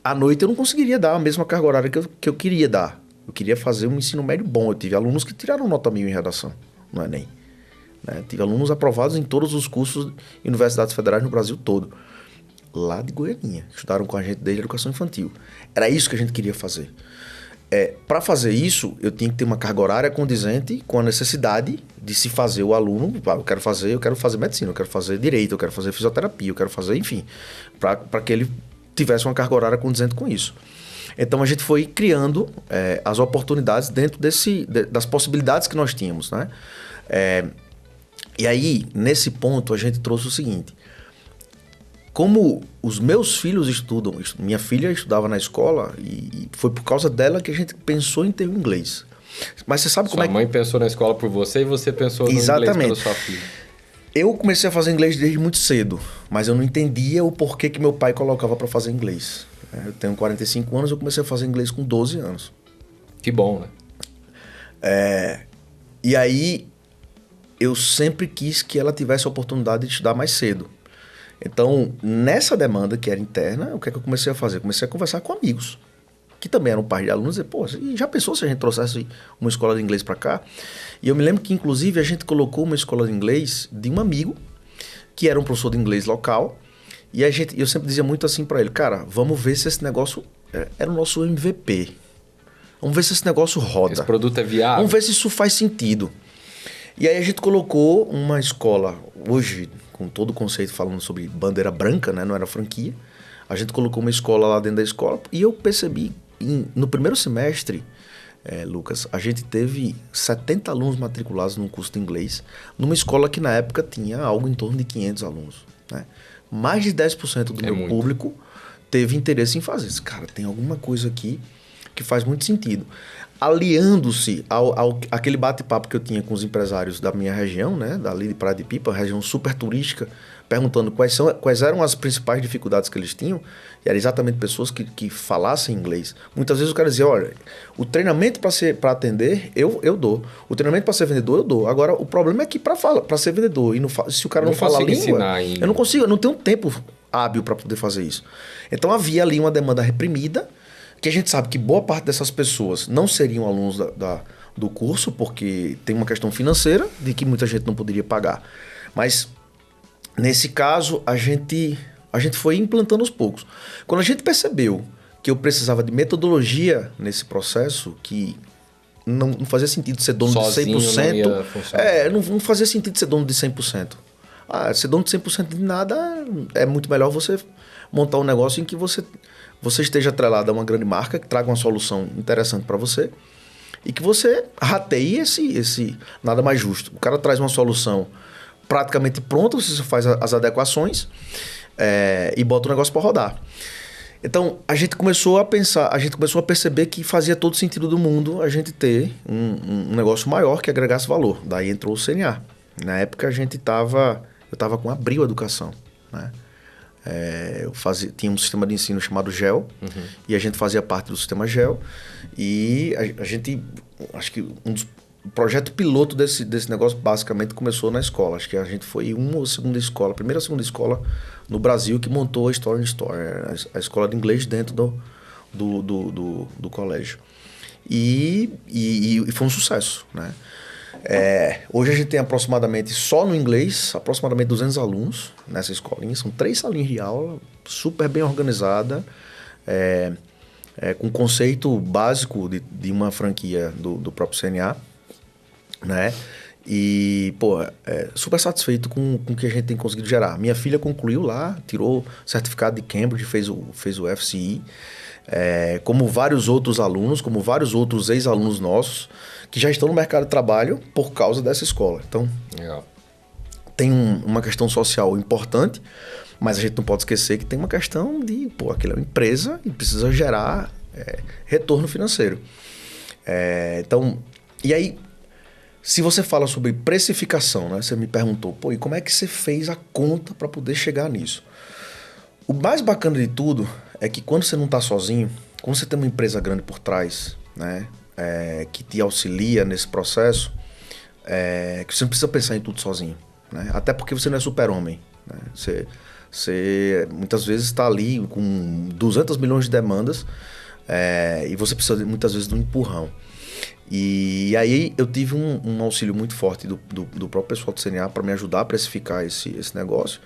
S1: À noite, eu não conseguiria dar a mesma carga horária que eu queria dar. Eu queria fazer um ensino médio bom. Eu tive alunos que tiraram nota 1000 em redação no Enem. Né? Tive alunos aprovados em todos os cursos em universidades federais no Brasil todo. Lá de Goianinha. Estudaram com a gente desde a educação infantil. Era isso que a gente queria fazer. Para fazer isso, eu tinha que ter uma carga horária condizente com a necessidade de se fazer o aluno. Eu quero fazer medicina, eu quero fazer direito, eu quero fazer fisioterapia, eu quero fazer, enfim, para que ele tivesse uma carga horária condizente com isso. Então a gente foi criando as oportunidades dentro das possibilidades que nós tínhamos, né? E aí, nesse ponto, a gente trouxe o seguinte: como os meus filhos estudam, minha filha estudava na escola e foi por causa dela que a gente pensou em ter o inglês. Mas você sabe como
S2: Sua mãe pensou na escola por você e você pensou no inglês pela sua filha.
S1: Eu comecei a fazer inglês desde muito cedo, mas eu não entendia o porquê que meu pai colocava para fazer inglês. Eu tenho 45 anos, eu comecei a fazer inglês com 12 anos.
S2: Que bom, né?
S1: E aí, eu sempre quis que ela tivesse a oportunidade de estudar mais cedo. Então, nessa demanda que era interna, o que é que eu comecei a fazer? Comecei a conversar com amigos, que também eram pais de alunos, e dizer, pô, já pensou se a gente trouxesse uma escola de inglês para cá? E eu me lembro que, inclusive, a gente colocou uma escola de inglês de um amigo, que era um professor de inglês local, e eu sempre dizia muito assim para ele, cara, vamos ver se esse negócio era o nosso MVP. Vamos ver se esse negócio roda.
S2: Esse produto é viável.
S1: Vamos ver se isso faz sentido. E aí a gente colocou uma escola, hoje, com todo o conceito falando sobre bandeira branca, né? Não era franquia. A gente colocou uma escola lá dentro da escola e eu percebi, no primeiro semestre, Lucas, a gente teve 70 alunos matriculados num curso de inglês, numa escola que na época tinha algo em torno de 500 alunos. Né? Mais de 10% do meu público teve interesse em fazer isso. Cara, tem alguma coisa aqui que faz muito sentido. Aliando-se àquele bate-papo que eu tinha com os empresários da minha região, né, dali de Praia de Pipa, região super turística, perguntando quais eram as principais dificuldades que eles tinham, e eram exatamente pessoas que falassem inglês. Muitas vezes o cara dizia, olha, o treinamento para atender, eu dou. O treinamento para ser vendedor, eu dou. Agora, o problema é que para ser vendedor, se o cara não fala a língua, eu não consigo, eu não tenho tempo hábil para poder fazer isso. Então, havia ali uma demanda reprimida, que a gente sabe que boa parte dessas pessoas não seriam alunos do curso, porque tem uma questão financeira de que muita gente não poderia pagar. Mas, nesse caso, a gente foi implantando aos poucos. Quando a gente percebeu que eu precisava de metodologia nesse processo, que não fazia sentido ser dono
S2: sozinho
S1: de 100%.
S2: Não ia funcionar.
S1: Não fazia sentido ser dono de 100%. Ser dono de 100% de nada, é muito melhor você montar um negócio em que você esteja atrelado a uma grande marca que traga uma solução interessante para você e que você rateie esse nada mais justo. O cara traz uma solução praticamente pronta, você faz as adequações e bota o negócio para rodar. Então, a gente começou a pensar, a gente começou a perceber que fazia todo sentido do mundo a gente ter um negócio maior que agregasse valor. Daí entrou o CNA. Na época, eu estava com a Abril Educação, né? Tinha um sistema de ensino chamado GEL, e a gente fazia parte do sistema GEL, e a gente, acho que o projeto piloto desse negócio basicamente começou na escola. Acho que a gente foi a primeira ou segunda escola no Brasil que montou a Story in Store, a escola de inglês dentro do colégio. E foi um sucesso, né? Hoje a gente tem aproximadamente, só no inglês, aproximadamente 200 alunos nessa escolinha. São 3 salinhas de aula, super bem organizada, com conceito básico de uma franquia do próprio CNA, né? E, super satisfeito com o que a gente tem conseguido gerar. Minha filha concluiu lá, tirou certificado de Cambridge, fez o FCI, como vários outros alunos, como vários outros ex-alunos nossos, que já estão no mercado de trabalho por causa dessa escola. Então, legal. Tem uma questão social importante, mas a gente não pode esquecer que tem uma questão de, aquilo é uma empresa e precisa gerar retorno financeiro. Então, e aí, se você fala sobre precificação, né? Você me perguntou, e como é que você fez a conta para poder chegar nisso? O mais bacana de tudo é que quando você não está sozinho, quando você tem uma empresa grande por trás, né? Que te auxilia nesse processo, que você não precisa pensar em tudo sozinho, né? Até porque você não é super-homem, né? Você muitas vezes está ali com 200 milhões de demandas, E você precisa muitas vezes de um empurrão. E aí eu tive um auxílio muito forte do próprio pessoal do CNA para me ajudar a precificar esse negócio,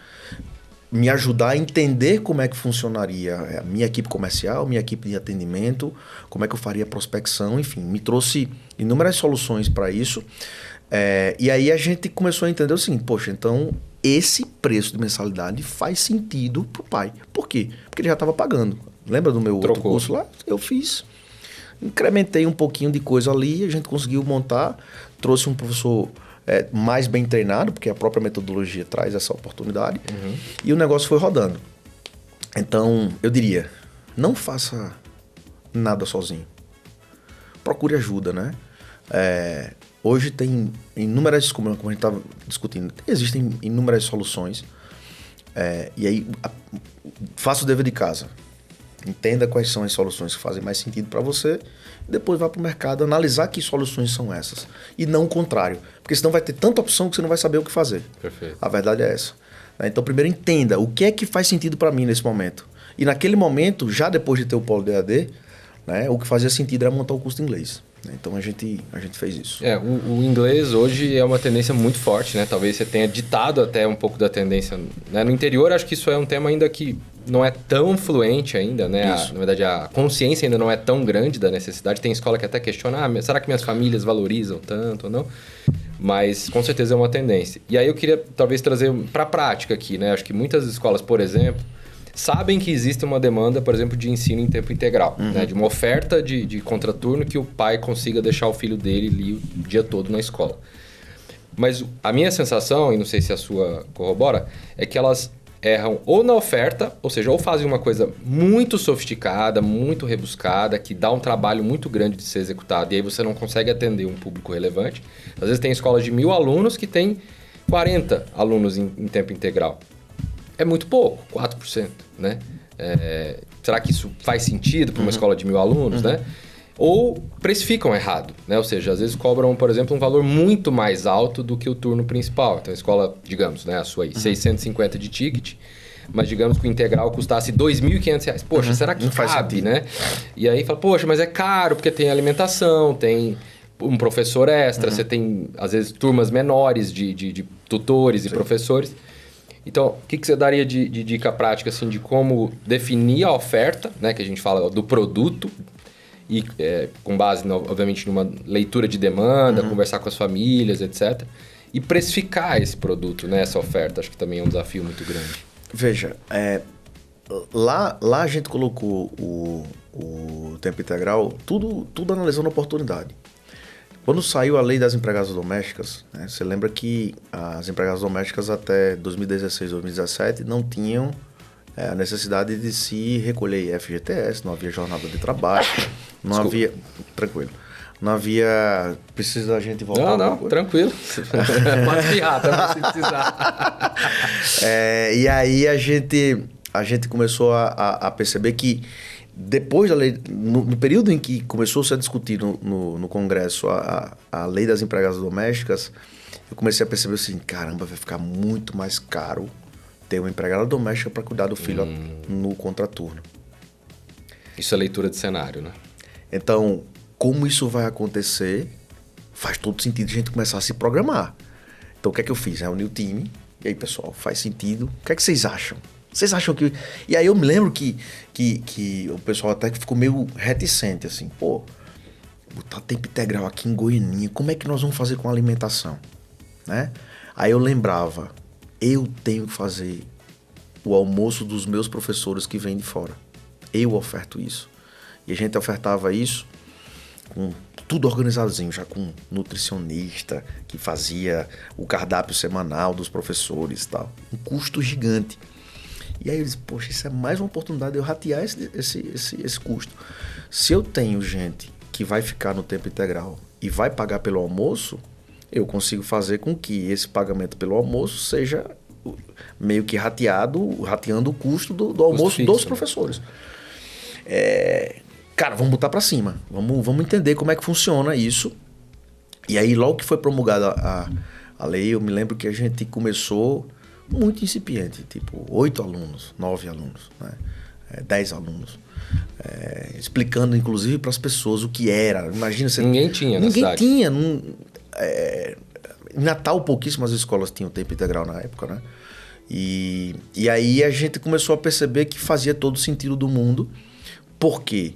S1: me ajudar a entender como é que funcionaria a minha equipe comercial, minha equipe de atendimento, como é que eu faria a prospecção, enfim, me trouxe inúmeras soluções para isso. E aí a gente começou a entender o seguinte, poxa, então esse preço de mensalidade faz sentido pro pai. Por quê? Porque ele já estava pagando. Lembra do meu outro curso lá? Eu fiz... Incrementei um pouquinho de coisa ali, a gente conseguiu montar, trouxe um professor mais bem treinado, porque a própria metodologia traz essa oportunidade, e o negócio foi rodando. Então, eu diria, não faça nada sozinho. Procure ajuda, né? Hoje tem inúmeras, como a gente estava discutindo, existem inúmeras soluções, e aí faça o dever de casa. Entenda quais são as soluções que fazem mais sentido para você e depois vá para o mercado analisar que soluções são essas. E não o contrário. Porque senão vai ter tanta opção que você não vai saber o que fazer.
S2: Perfeito.
S1: A verdade é essa. Então, primeiro entenda o que é que faz sentido para mim nesse momento. E naquele momento, já depois de ter o Polo DAD, né, o que fazia sentido era montar o curso de inglês. Então a gente fez isso.
S2: O inglês hoje é uma tendência muito forte, né? Talvez você tenha ditado até um pouco da tendência, né? No interior, acho que isso é um tema ainda que não é tão fluente ainda, né? Na verdade, a consciência ainda não é tão grande da necessidade. Tem escola que até questiona, será que minhas famílias valorizam tanto ou não? Mas com certeza é uma tendência. E aí eu queria talvez trazer para a prática aqui, né? Acho que muitas escolas, por exemplo, sabem que existe uma demanda, por exemplo, de ensino em tempo integral, né? De uma oferta de contraturno que o pai consiga deixar o filho dele ali o dia todo na escola. Mas a minha sensação, e não sei se a sua corrobora, é que elas erram ou na oferta, ou seja, ou fazem uma coisa muito sofisticada, muito rebuscada, que dá um trabalho muito grande de ser executado, e aí você não consegue atender um público relevante. Às vezes tem escolas de 1.000 alunos que tem 40 alunos em tempo integral. É muito pouco, 4%, né? Será que isso faz sentido para uma escola de 1.000 alunos, né? Ou precificam errado, né? Ou seja, às vezes cobram, por exemplo, um valor muito mais alto do que o turno principal. Então a escola, digamos, né, a sua aí, 650 de ticket, mas digamos que o integral custasse R$ 2.500. Poxa, será que cabe, né? E aí fala, poxa, mas é caro porque tem alimentação, tem um professor extra, você tem, às vezes, turmas menores de tutores e professores. Então, o que você daria de dica prática assim, de como definir a oferta, né, que a gente fala do produto, e com base, obviamente, numa leitura de demanda, conversar com as famílias, etc. E precificar esse produto, né, essa oferta, acho que também é um desafio muito grande.
S1: Veja, lá a gente colocou o tempo integral, tudo analisando a oportunidade. Quando saiu a lei das empregadas domésticas, né, você lembra que as empregadas domésticas até 2016, 2017 não tinham a necessidade de se recolher FGTS, não havia jornada de trabalho, não havia... Tranquilo. Não havia... Precisa a gente voltar?
S2: Não, tranquilo. Pode piar, também se precisar.
S1: E aí a gente começou a perceber que depois da lei, no período em que começou-se a discutir no Congresso a lei das empregadas domésticas, eu comecei a perceber assim, caramba, vai ficar muito mais caro ter uma empregada doméstica para cuidar do filho no contraturno.
S2: Isso é leitura de cenário, né?
S1: Então, como isso vai acontecer, faz todo sentido a gente começar a se programar. Então, o que é que eu fiz? Reuni o time, e aí, pessoal, faz sentido? O que é que vocês acham? Vocês acham que... E aí eu me lembro que o pessoal até ficou meio reticente, assim, pô, botar tempo integral aqui em Goianinha, como é que nós vamos fazer com a alimentação? Né? Aí eu lembrava, eu tenho que fazer o almoço dos meus professores que vêm de fora. Eu oferto isso. E a gente ofertava isso com tudo organizadinho, já com nutricionista que fazia o cardápio semanal dos professores e tal. Um custo gigante. E aí eu disse, poxa, isso é mais uma oportunidade de eu ratear esse custo. Se eu tenho gente que vai ficar no tempo integral e vai pagar pelo almoço, eu consigo fazer com que esse pagamento pelo almoço seja meio que rateando o custo do almoço fixo, dos professores. Cara, vamos botar para cima. Vamos entender como é que funciona isso. E aí, logo que foi promulgada a lei, eu me lembro que a gente começou muito incipiente, tipo 8 alunos, 9 alunos, né? 10 alunos. Explicando, inclusive, para as pessoas o que era. Imagina você...
S2: Ninguém tinha na cidade.
S1: Ninguém tinha. Em Natal, pouquíssimas escolas tinham tempo integral na época, né? E aí a gente começou a perceber que fazia todo o sentido do mundo, porque,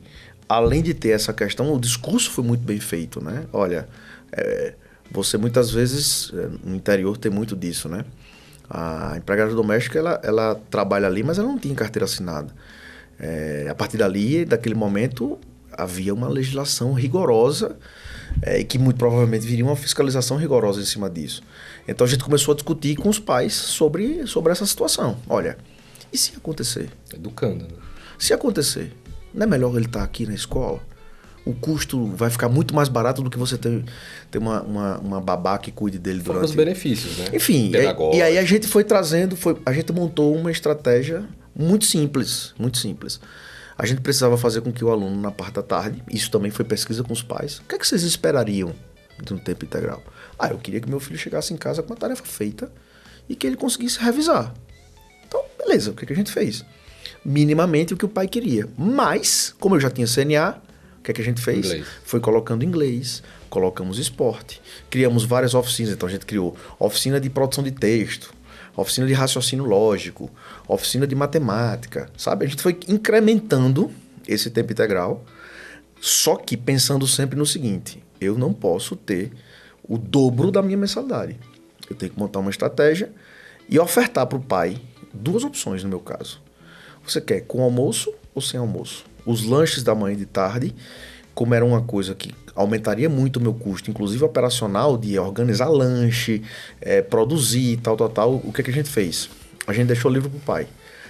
S1: além de ter essa questão, o discurso foi muito bem feito, né? Olha, você muitas vezes, no interior tem muito disso, né? A empregada doméstica, ela trabalha ali, mas ela não tinha carteira assinada. A partir dali, daquele momento, havia uma legislação rigorosa e que muito provavelmente viria uma fiscalização rigorosa em cima disso. Então a gente começou a discutir com os pais sobre essa situação. Olha, e se acontecer?
S2: Educando, né?
S1: Se acontecer, não é melhor ele estar aqui na escola? O custo vai ficar muito mais barato do que você ter uma babá que cuide dele durante...
S2: Fora os benefícios, né?
S1: Enfim, e aí a gente foi trazendo, a gente montou uma estratégia muito simples, muito simples. A gente precisava fazer com que o aluno, na parte da tarde, isso também foi pesquisa com os pais, o que é que vocês esperariam de um tempo integral? Eu queria que meu filho chegasse em casa com uma tarefa feita e que ele conseguisse revisar. Então, beleza, o que a gente fez? Minimamente o que o pai queria. Mas, como eu já tinha CNA, o que a gente fez?
S2: Inglês.
S1: Foi colocando inglês, colocamos esporte, criamos várias oficinas. Então a gente criou oficina de produção de texto, oficina de raciocínio lógico, oficina de matemática, sabe? A gente foi incrementando esse tempo integral, só que pensando sempre no seguinte: eu não posso ter o dobro da minha mensalidade. Eu tenho que montar uma estratégia e ofertar para o pai 2 opções no meu caso. Você quer com almoço ou sem almoço? Os lanches da manhã e de tarde, como era uma coisa que aumentaria muito o meu custo, inclusive operacional, de organizar lanche, produzir, tal, o que a gente fez? A gente deixou livre para o pai.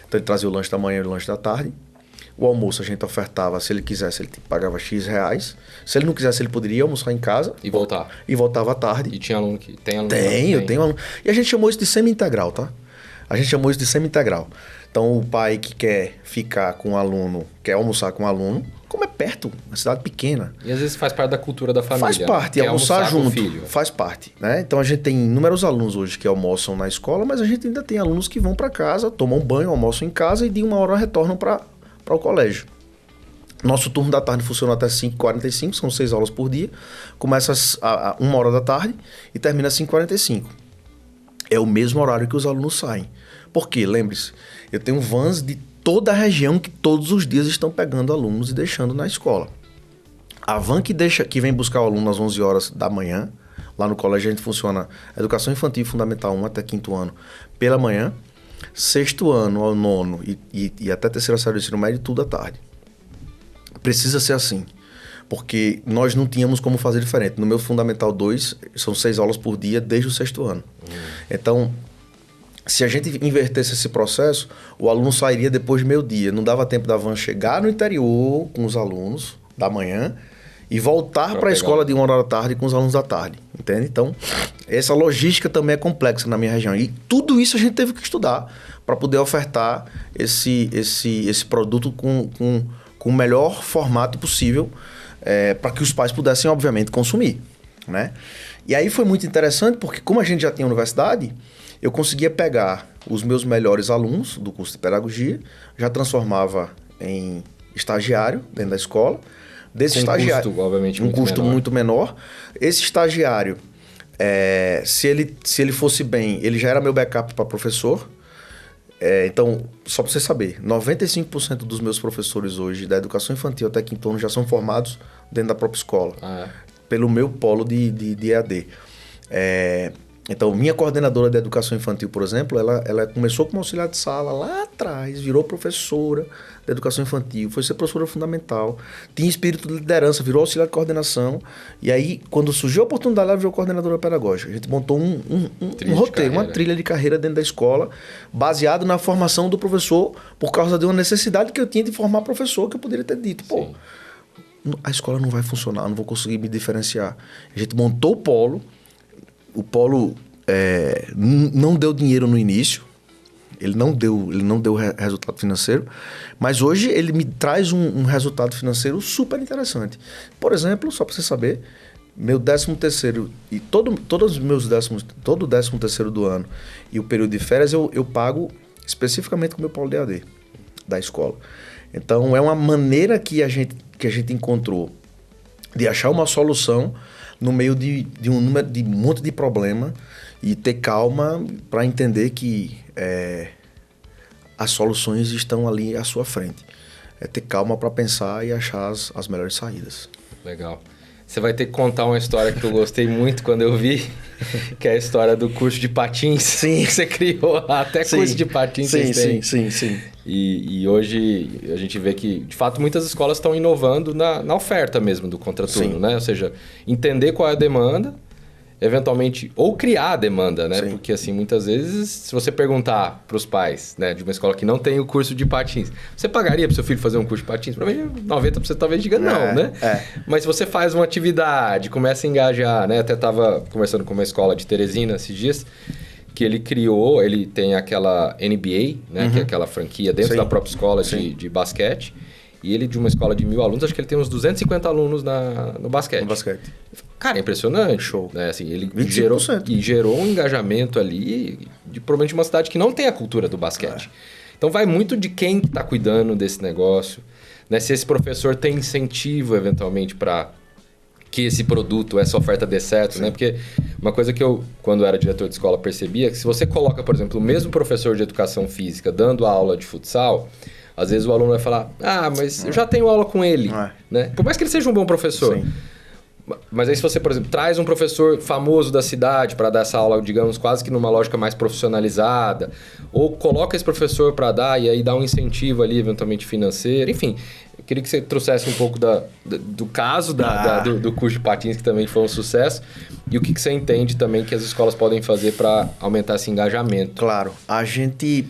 S1: Então ele trazia o lanche da manhã e o lanche da tarde. O almoço a gente ofertava, se ele quisesse, ele pagava X reais. Se ele não quisesse, ele poderia almoçar em casa.
S2: E voltar.
S1: E voltava à tarde.
S2: E tinha aluno que... Tem aluno
S1: Tenho aluno. E a gente chamou isso de semi-integral, tá? A gente chamou isso de semi-integral. Então, o pai que quer ficar com o aluno, quer almoçar com o aluno, como é perto, uma cidade pequena.
S2: E às vezes faz parte da cultura da família.
S1: Faz parte,
S2: né?
S1: almoçar junto,
S2: filho.
S1: faz parte, né? Então, a gente tem inúmeros alunos hoje que almoçam na escola, mas a gente ainda tem alunos que vão para casa, tomam banho, almoçam em casa e de 1 hora retornam para o colégio. Nosso turno da tarde funciona até 5h45, são 6 aulas por dia. Começa a 1 hora da tarde e termina às 5h45. É o mesmo horário que os alunos saem. Por quê? Lembre-se, eu tenho vans de toda a região que todos os dias estão pegando alunos e deixando na escola. A van que vem buscar o aluno às 11 horas da manhã, lá no colégio a gente funciona educação infantil fundamental 1 até 5º ano pela manhã, 6º ano ao 9º e até 3ª série do ensino médio, tudo à tarde. Precisa ser assim, porque nós não tínhamos como fazer diferente. No meu Fundamental 2, são 6 aulas por dia desde o 6º ano. Então, se a gente invertesse esse processo, o aluno sairia depois de meio-dia. Não dava tempo da van chegar no interior com os alunos da manhã e voltar para a escola de 1 hora da tarde com os alunos da tarde. Entende? Então, essa logística também é complexa na minha região. E tudo isso a gente teve que estudar para poder ofertar esse produto com o melhor formato possível para que os pais pudessem, obviamente, consumir, né? E aí foi muito interessante porque, como a gente já tinha universidade, eu conseguia pegar os meus melhores alunos do curso de pedagogia, já transformava em estagiário dentro da escola. Desse estagiário,
S2: custo, obviamente,
S1: um custo muito menor. Esse estagiário, se ele fosse bem, ele já era meu backup para professor. Então, só para você saber, 95% dos meus professores hoje da educação infantil até 5º ano já são formados dentro da própria escola, pelo meu polo de EAD. Então, minha coordenadora de educação infantil, por exemplo, ela começou como auxiliar de sala lá atrás, virou professora de educação infantil, foi ser professora fundamental, tinha espírito de liderança, virou auxiliar de coordenação, e aí, quando surgiu a oportunidade, ela virou coordenadora pedagógica. A gente montou um roteiro, uma trilha de carreira dentro da escola, baseado na formação do professor, por causa de uma necessidade que eu tinha de formar professor, que eu poderia ter dito, a escola não vai funcionar, não vou conseguir me diferenciar. A gente montou o polo não deu dinheiro no início, ele não deu resultado financeiro, mas hoje ele me traz um resultado financeiro super interessante. Por exemplo, só para você saber, meu 13º e todo o 13º do ano e o período de férias eu pago especificamente com o meu polo de EAD da escola. Então, é uma maneira que a gente encontrou de achar uma solução no meio de um número de um monte de problema e ter calma para entender que as soluções estão ali à sua frente. É ter calma para pensar e achar as melhores saídas.
S2: Legal. Você vai ter que contar uma história que eu gostei muito quando eu vi, que é a história do curso de patins.
S1: Sim.
S2: Que você criou até curso de patins.
S1: Sim.
S2: E hoje a gente vê que, de fato, muitas escolas estão inovando na oferta mesmo do contraturno, né? Ou seja, entender qual é a demanda, eventualmente, ou criar a demanda, né? Sim. Porque, assim, muitas vezes, se você perguntar para os pais, né, de uma escola que não tem o curso de patins, você pagaria para seu filho fazer um curso de patins? Provavelmente 90% talvez diga não, né? Mas se você faz uma atividade, começa a engajar, né? Até estava conversando com uma escola de Teresina esses dias, que ele tem aquela NBA, né? Que é aquela franquia dentro da própria escola de basquete. E ele, de uma escola de 1.000 alunos, acho que ele tem uns 250 alunos no basquete.
S1: No basquete.
S2: Cara, é impressionante.
S1: Show.
S2: Né? Assim, ele
S1: 25%.
S2: gerou um engajamento ali, provavelmente uma cidade que não tem a cultura do basquete. Então, vai muito de quem está cuidando desse negócio. Né? Se esse professor tem incentivo, eventualmente, para que esse produto, essa oferta dê certo. Né? Porque uma coisa que eu, quando era diretor de escola, percebia que se você coloca, por exemplo, o mesmo professor de educação física dando aula de futsal, às vezes o aluno vai falar, mas eu já tenho aula com ele, né? Por mais que ele seja um bom professor.
S1: Sim.
S2: Mas aí se você, por exemplo, traz um professor famoso da cidade para dar essa aula, digamos, quase que numa lógica mais profissionalizada, ou coloca esse professor para dar e aí dá um incentivo ali, eventualmente financeiro, enfim. Eu queria que você trouxesse um pouco do caso do curso de patins, que também foi um sucesso, e o que você entende também que as escolas podem fazer para aumentar esse engajamento.
S1: Claro. A gente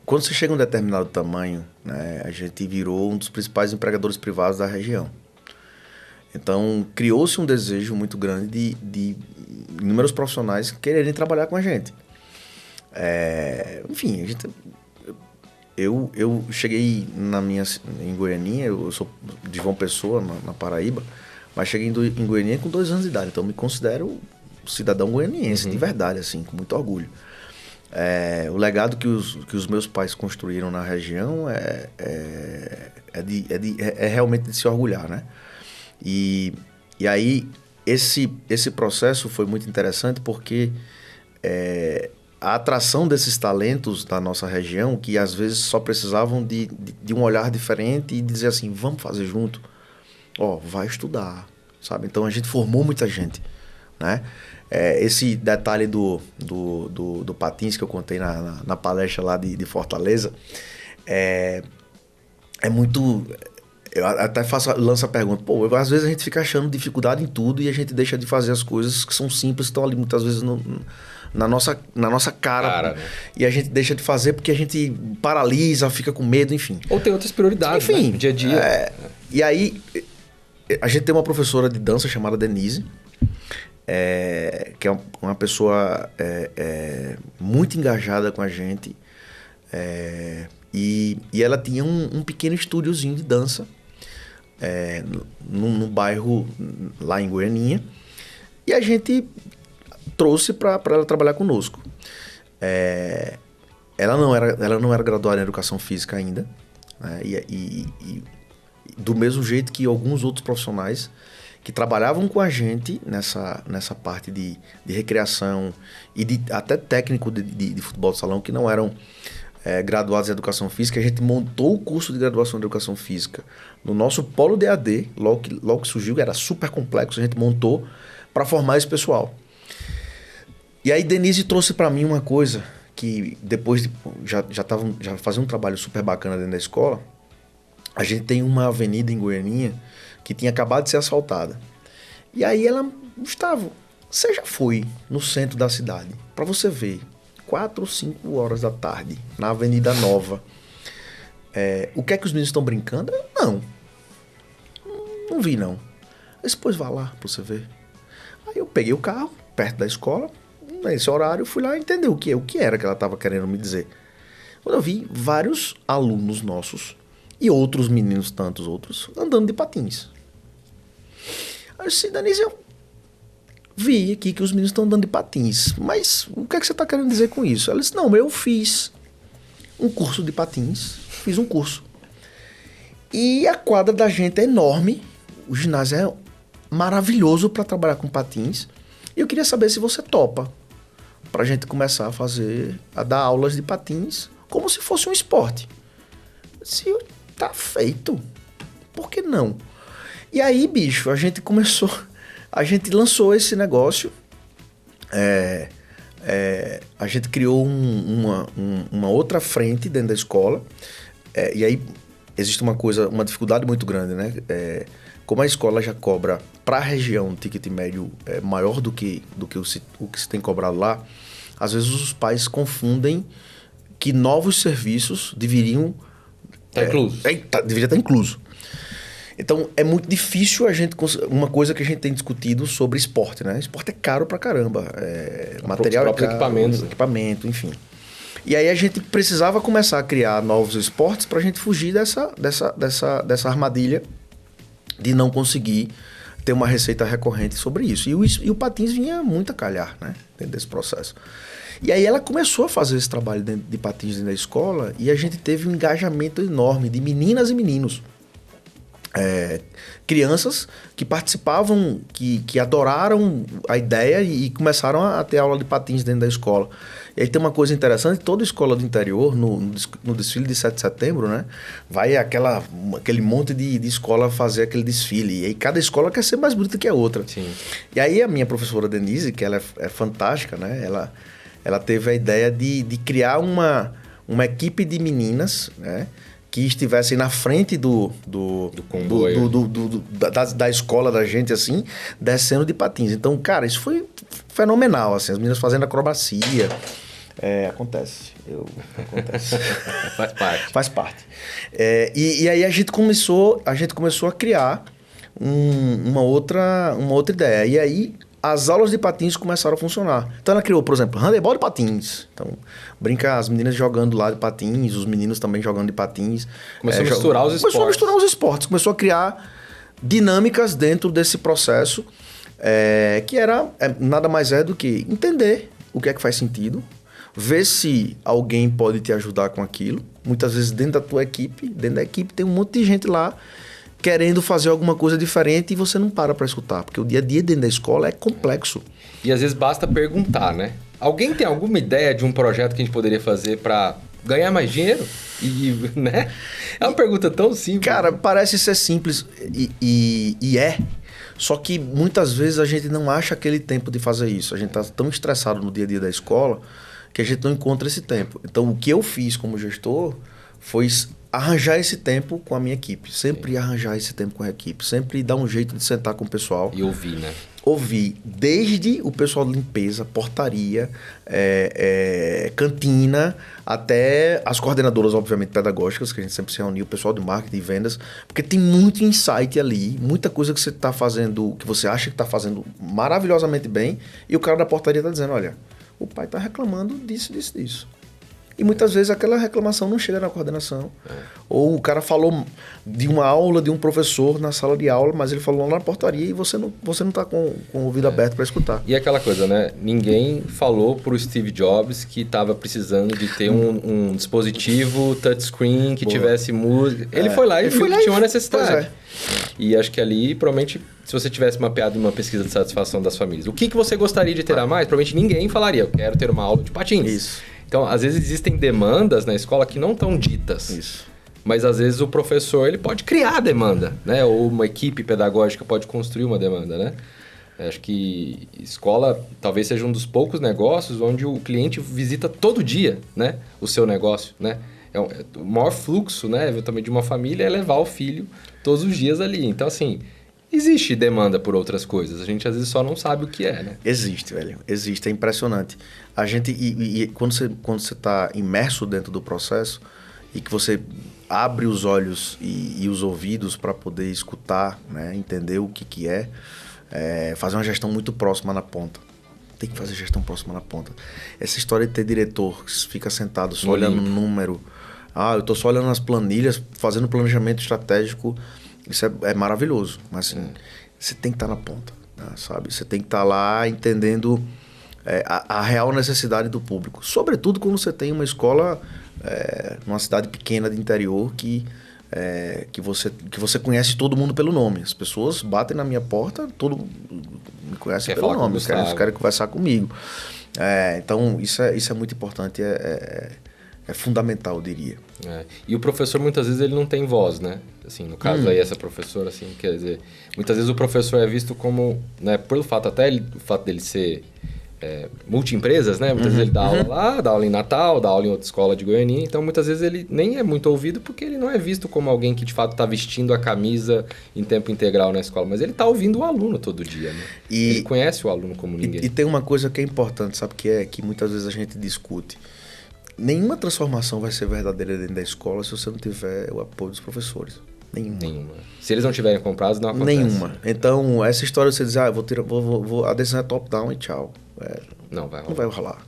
S1: quando você chega a um determinado tamanho, né, a gente virou um dos principais empregadores privados da região. Então, criou-se um desejo muito grande de inúmeros profissionais quererem trabalhar com a gente. Enfim, eu cheguei em Goianinha, eu sou de João Pessoa, na Paraíba, mas cheguei em Goianinha com 2 anos de idade, então me considero cidadão goianiense, de verdade, assim, com muito orgulho. O legado que os meus pais construíram na região é realmente de se orgulhar, né? E aí, esse processo foi muito interessante porque a atração desses talentos da nossa região, que às vezes só precisavam de um olhar diferente e dizer assim, vamos fazer junto, vai estudar, sabe? Então a gente formou muita gente, né? Esse detalhe do patins que eu contei na palestra lá de Fortaleza é muito... Eu até lanço a pergunta, às vezes a gente fica achando dificuldade em tudo e a gente deixa de fazer as coisas que são simples, estão ali muitas vezes na nossa cara, né? E a gente deixa de fazer porque a gente paralisa, fica com medo, enfim.
S2: Ou tem outras prioridades, enfim, né? No dia a dia.
S1: E aí, a gente tem uma professora de dança chamada Denise, que é uma pessoa muito engajada com a gente, e ela tinha um pequeno estúdiozinho de dança num bairro lá em Goianinha, e a gente trouxe para ela trabalhar conosco. Ela não era graduada em educação física ainda, né? E do mesmo jeito que alguns outros profissionais que trabalhavam com a gente nessa parte de recreação e até técnico de futebol de salão, que não eram graduados em educação física. A gente montou o curso de graduação em educação física no nosso polo de AD, logo que surgiu, era super complexo, a gente montou para formar esse pessoal. E aí Denise trouxe para mim uma coisa que depois já fazia um trabalho super bacana dentro da escola. A gente tem uma avenida em Goianinha que tinha acabado de ser asfaltada. E aí ela, Gustavo, você já foi no centro da cidade para você ver 4 ou 5 horas da tarde na Avenida Nova, o que é que os meninos estão brincando? Não vi não. Aí depois vá lá para você ver. Aí eu peguei o carro perto da escola, nesse horário fui lá entender o que era que ela estava querendo me dizer. Quando eu vi vários alunos nossos e outros meninos, tantos outros, andando de patins. Aí eu disse, Denise, eu vi aqui que os meninos estão andando de patins, mas o que é que você está querendo dizer com isso? Ela disse, não, eu fiz. um curso de patins, fiz um curso. E a quadra da gente é enorme, o ginásio é maravilhoso para trabalhar com patins. E eu queria saber se você topa pra gente começar a dar aulas de patins como se fosse um esporte. Se tá feito, por que não? E aí, bicho, a gente lançou esse negócio, a gente criou uma outra frente dentro da escola, e aí existe uma dificuldade muito grande, né? Como a escola já cobra para a região um ticket médio maior do que o que se tem cobrado lá, às vezes os pais confundem que novos serviços deveriam... deveria estar incluso. Então, é muito difícil uma coisa que a gente tem discutido sobre esporte, né? Esporte é caro pra caramba. Material é caro, equipamento, enfim. E aí a gente precisava começar a criar novos esportes pra gente fugir dessa armadilha de não conseguir ter uma receita recorrente sobre isso. E o patins vinha muito a calhar, né? Dentro desse processo. E aí ela começou a fazer esse trabalho de patins dentro da escola e a gente teve um engajamento enorme de meninas e meninos. Crianças que participavam, que adoraram a ideia e começaram a ter aula de patins dentro da escola. E aí tem uma coisa interessante, toda escola do interior, no desfile de 7 de setembro, né, vai aquele monte de escola fazer aquele desfile. E aí cada escola quer ser mais bonita que a outra.
S2: Sim.
S1: E aí a minha professora Denise, que ela é fantástica, né, ela teve a ideia de criar uma equipe de meninas, né, que estivessem na frente do comboio, da escola da gente, assim, descendo de patins. Então, cara, isso foi fenomenal, assim, as meninas fazendo acrobacia. Acontece. Faz parte. E aí a gente começou a criar uma outra ideia. E aí as aulas de patins começaram a funcionar. Então ela criou, por exemplo, handebol de patins. Então, brinca as meninas jogando lá de patins, os meninos também jogando de patins.
S2: Começou a misturar os esportes.
S1: Começou a misturar os esportes. Começou a criar dinâmicas dentro desse processo, que era nada mais do que entender o que é que faz sentido, ver se alguém pode te ajudar com aquilo. Muitas vezes dentro da tua equipe, dentro da equipe tem um monte de gente lá querendo fazer alguma coisa diferente e você não para escutar, porque o dia a dia dentro da escola é complexo.
S2: E às vezes basta perguntar, né? Alguém tem alguma ideia de um projeto que a gente poderia fazer para ganhar mais dinheiro? Né? É uma pergunta tão simples.
S1: Cara, parece ser simples e é. Só que muitas vezes a gente não acha aquele tempo de fazer isso. A gente tá tão estressado no dia a dia da escola que a gente não encontra esse tempo. Então, o que eu fiz como gestor foi arranjar esse tempo com a minha equipe. Sempre arranjar esse tempo com a equipe. Sempre dar um jeito de sentar com o pessoal.
S2: E ouvir, né?
S1: Ouvir desde o pessoal de limpeza, portaria, cantina, até as coordenadoras, obviamente, pedagógicas, que a gente sempre se reuniu, o pessoal de marketing e vendas, porque tem muito insight ali, muita coisa que você está fazendo, que você acha que está fazendo maravilhosamente bem, e o cara da portaria está dizendo, olha, o pai está reclamando disso. E muitas vezes aquela reclamação não chega na coordenação. Ou o cara falou de uma aula de um professor na sala de aula, mas ele falou lá na portaria e você não tá com o ouvido aberto para escutar.
S2: E aquela coisa, né? Ninguém falou pro Steve Jobs que estava precisando de ter um dispositivo touchscreen que tivesse música. Ele foi lá e viu que tinha uma necessidade. E acho que ali, provavelmente, se você tivesse mapeado uma pesquisa de satisfação das famílias, o que você gostaria de ter a mais? Provavelmente ninguém falaria, eu quero ter uma aula de patins.
S1: Isso.
S2: Então, às vezes existem demandas na escola que não estão ditas.
S1: Isso.
S2: Mas às vezes o professor ele pode criar a demanda, né? Ou uma equipe pedagógica pode construir uma demanda, né? Acho que escola talvez seja um dos poucos negócios onde o cliente visita todo dia, né? O seu negócio, né? O maior fluxo, né? Também de uma família é levar o filho todos os dias ali. Então, assim, existe demanda por outras coisas. A gente às vezes só não sabe o que é, né?
S1: Existe, velho. Existe. É impressionante. A gente, quando você está imerso dentro do processo e que você abre os olhos e os ouvidos para poder escutar, né? Entender o que é, fazer uma gestão muito próxima na ponta. Tem que fazer gestão próxima na ponta. Essa história de ter diretor que fica sentado só olhando o número. Eu estou só olhando as planilhas, fazendo planejamento estratégico. Isso é maravilhoso. Mas assim, você tem que estar na ponta, né, sabe? Você tem que estar lá entendendo a real necessidade do público. Sobretudo quando você tem uma escola numa cidade pequena de interior que você conhece todo mundo pelo nome. As pessoas batem na minha porta, todo mundo me conhece pelo nome, querem conversar comigo. Então, isso é muito importante, é fundamental, eu diria.
S2: E o professor, muitas vezes, ele não tem voz, né? Assim, no caso aí, essa professora, assim, quer dizer... Muitas vezes o professor é visto como, né, pelo fato, o fato dele ser multi-empresas, né? Muitas vezes ele dá aula lá, dá aula em Natal, dá aula em outra escola de Goiânia. Então, muitas vezes ele nem é muito ouvido porque ele não é visto como alguém que, de fato, está vestindo a camisa em tempo integral na escola. Mas ele está ouvindo o aluno todo dia, né? Ele conhece o aluno como ninguém.
S1: E tem uma coisa que é importante, sabe? Que muitas vezes a gente discute. Nenhuma transformação vai ser verdadeira dentro da escola se você não tiver o apoio dos professores. Nenhuma.
S2: Se eles não tiverem comprados, não acontece.
S1: Nenhuma. Então, essa história de você dizer, a decisão é top-down e tchau.
S2: Não vai rolar.
S1: Não vai rolar.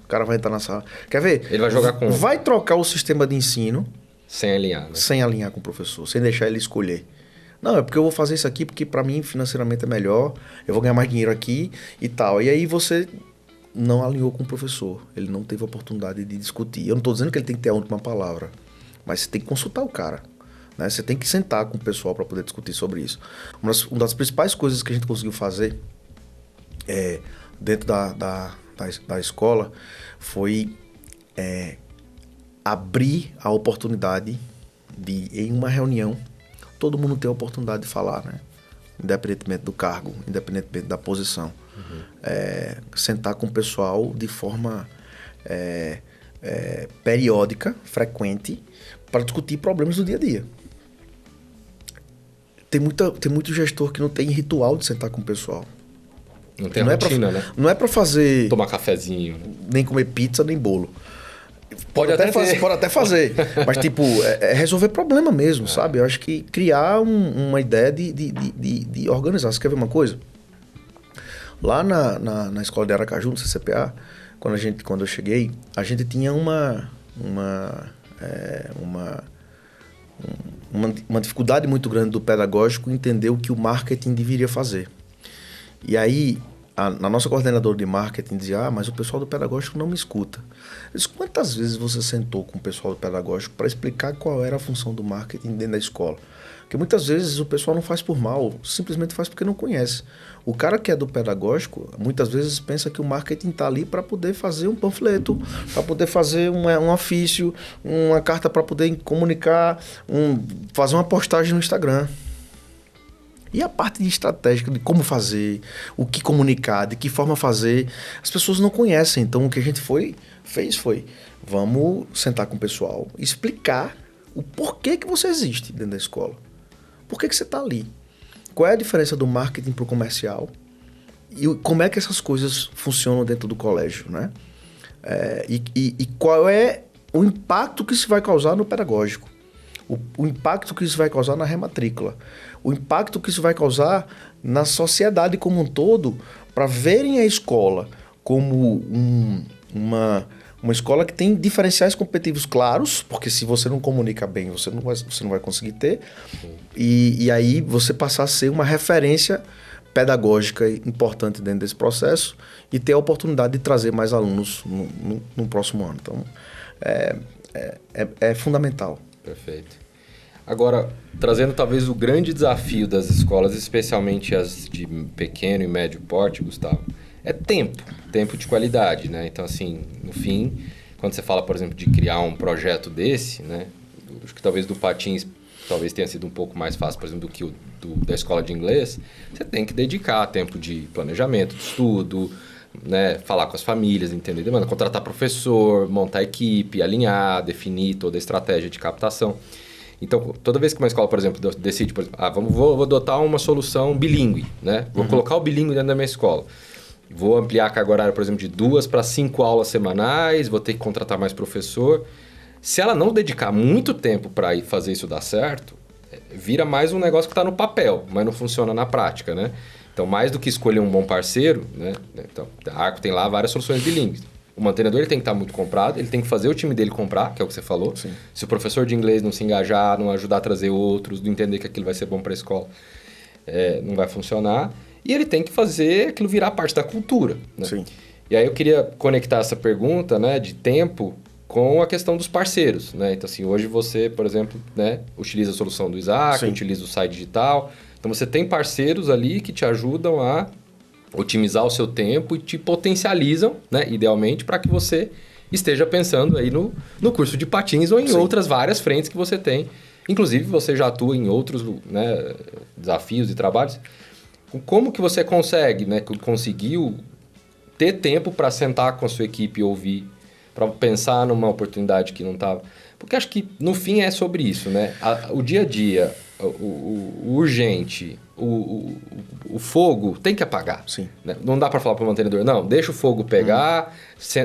S1: O cara vai entrar na sala. Quer ver?
S2: Ele vai jogar com...
S1: Vai trocar o sistema de ensino...
S2: Sem alinhar, né?
S1: Sem alinhar com o professor. Sem deixar ele escolher. Não, é porque eu vou fazer isso aqui porque para mim financeiramente é melhor. Eu vou ganhar mais dinheiro aqui e tal. E aí você... não alinhou com o professor. Ele não teve a oportunidade de discutir. Eu não estou dizendo que ele tem que ter a última palavra, mas você tem que consultar o cara. Né? Você tem que sentar com o pessoal para poder discutir sobre isso. Uma das principais coisas que a gente conseguiu fazer dentro da escola foi abrir a oportunidade de, em uma reunião, todo mundo ter a oportunidade de falar, né? Independentemente do cargo, independentemente da posição. Sentar com o pessoal de forma periódica, frequente, para discutir problemas do dia a dia. Tem muito gestor que não tem ritual de sentar com o pessoal.
S2: Não tem rotina, né?
S1: Não é para fazer...
S2: tomar cafezinho.
S1: Nem comer pizza, nem bolo.
S2: Pode
S1: até fazer. Mas, tipo, resolver problema mesmo, sabe? Eu acho que criar uma ideia de organizar. Você quer ver uma coisa? Lá na escola de Aracaju, no CCPA, quando eu cheguei, a gente tinha uma dificuldade muito grande do pedagógico entender o que o marketing deveria fazer. E aí, a nossa coordenadora de marketing dizia, mas o pessoal do pedagógico não me escuta. Eu disse, quantas vezes você sentou com o pessoal do pedagógico para explicar qual era a função do marketing dentro da escola? Porque muitas vezes o pessoal não faz por mal, simplesmente faz porque não conhece. O cara que é do pedagógico, muitas vezes pensa que o marketing está ali para poder fazer um panfleto, para poder fazer um ofício, uma carta para poder comunicar, fazer uma postagem no Instagram. E a parte de estratégica, de como fazer, o que comunicar, de que forma fazer, as pessoas não conhecem. Então, o que a gente fez foi, vamos sentar com o pessoal, explicar o porquê que você existe dentro da escola. Por que você está ali? Qual é a diferença do marketing para o comercial? E como é que essas coisas funcionam dentro do colégio, né? E qual é o impacto que isso vai causar no pedagógico? O impacto que isso vai causar na rematrícula? O impacto que isso vai causar na sociedade como um todo, para verem a escola como uma escola que tem diferenciais competitivos claros, porque se você não comunica bem, você não vai conseguir ter. E aí você passar a ser uma referência pedagógica importante dentro desse processo e ter a oportunidade de trazer mais alunos no próximo ano. Então, é fundamental.
S2: Perfeito. Agora, trazendo talvez o grande desafio das escolas, especialmente as de pequeno e médio porte, Gustavo, é tempo de qualidade, né? Então, assim, no fim, quando você fala, por exemplo, de criar um projeto desse, né? Acho que talvez do Patins talvez tenha sido um pouco mais fácil, por exemplo, do que da escola de inglês. Você tem que dedicar tempo de planejamento, de estudo, né? Falar com as famílias, entender demanda, contratar professor, montar equipe, alinhar, definir toda a estratégia de captação. Então, toda vez que uma escola, por exemplo, decide, por exemplo, vou adotar uma solução bilíngue, né? Vou colocar o bilíngue dentro da minha escola. Vou ampliar a carga horária, por exemplo, de 2 para 5 aulas semanais, vou ter que contratar mais professor. Se ela não dedicar muito tempo para ir fazer isso dar certo, vira mais um negócio que está no papel, mas não funciona na prática, né? Então, mais do que escolher um bom parceiro, né? Então, a Arco tem lá várias soluções bilíngues. O mantenedor ele tem que estar muito comprado, ele tem que fazer o time dele comprar, que é o que você falou.
S1: Sim. Se
S2: o professor de inglês não se engajar, não ajudar a trazer outros, não entender que aquilo vai ser bom para a escola, não vai funcionar. E ele tem que fazer aquilo virar parte da cultura, né?
S1: Sim.
S2: E aí eu queria conectar essa pergunta, né, de tempo com a questão dos parceiros, né? Então, assim, hoje você, por exemplo, né, utiliza a solução do Isaac,
S1: Sim.
S2: utiliza o site digital. Então, você tem parceiros ali que te ajudam a otimizar o seu tempo e te potencializam, né, idealmente, para que você esteja pensando aí no curso de patins ou em outras várias frentes que você tem. Inclusive, você já atua em outros, né, desafios e trabalhos. Como que você consegue, né, conseguiu ter tempo para sentar com a sua equipe e ouvir, para pensar numa oportunidade que não estava... Porque acho que, no fim, é sobre isso, né? O dia a dia, o urgente, o fogo tem que apagar.
S1: Sim.
S2: Né? Não dá para falar para o mantenedor, não, deixa o fogo pegar,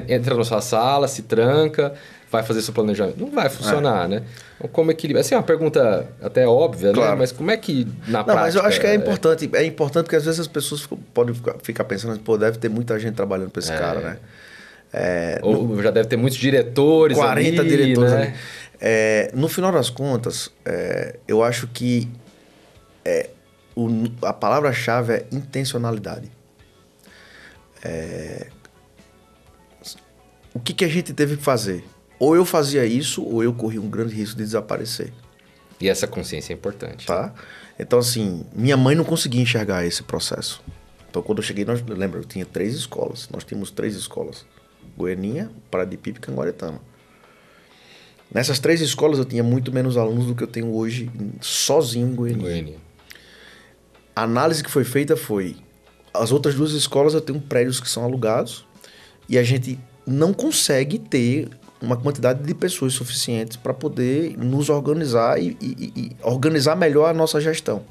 S2: entra na sua sala, se tranca, vai fazer seu planejamento. Não vai funcionar, né? Então, como equilibrar? Assim, é uma pergunta até óbvia,
S1: claro,
S2: né? Mas como é que na prática...
S1: Não, mas eu acho que é importante. É importante porque às vezes as pessoas podem ficar pensando, pô, deve ter muita gente trabalhando para esse cara, né?
S2: Ou já deve ter muitos diretores
S1: 40
S2: ali,
S1: diretores
S2: né?
S1: ali. No final das contas, eu acho que a palavra-chave é intencionalidade. O que a gente teve que fazer? Ou eu fazia isso, ou eu corria um grande risco de desaparecer.
S2: E essa consciência é importante.
S1: Tá? Então, assim, minha mãe não conseguia enxergar esse processo. Então, quando eu cheguei, eu tinha 3 escolas. Nós tínhamos 3 escolas. Goianinha, Pará de Pipa e Canguaretama. Nessas 3 escolas, eu tinha muito menos alunos do que eu tenho hoje sozinho em Goianinha. A análise que foi feita foi... As outras 2 escolas, eu tenho prédios que são alugados e a gente não consegue ter uma quantidade de pessoas suficientes para poder nos organizar e organizar melhor a nossa gestão.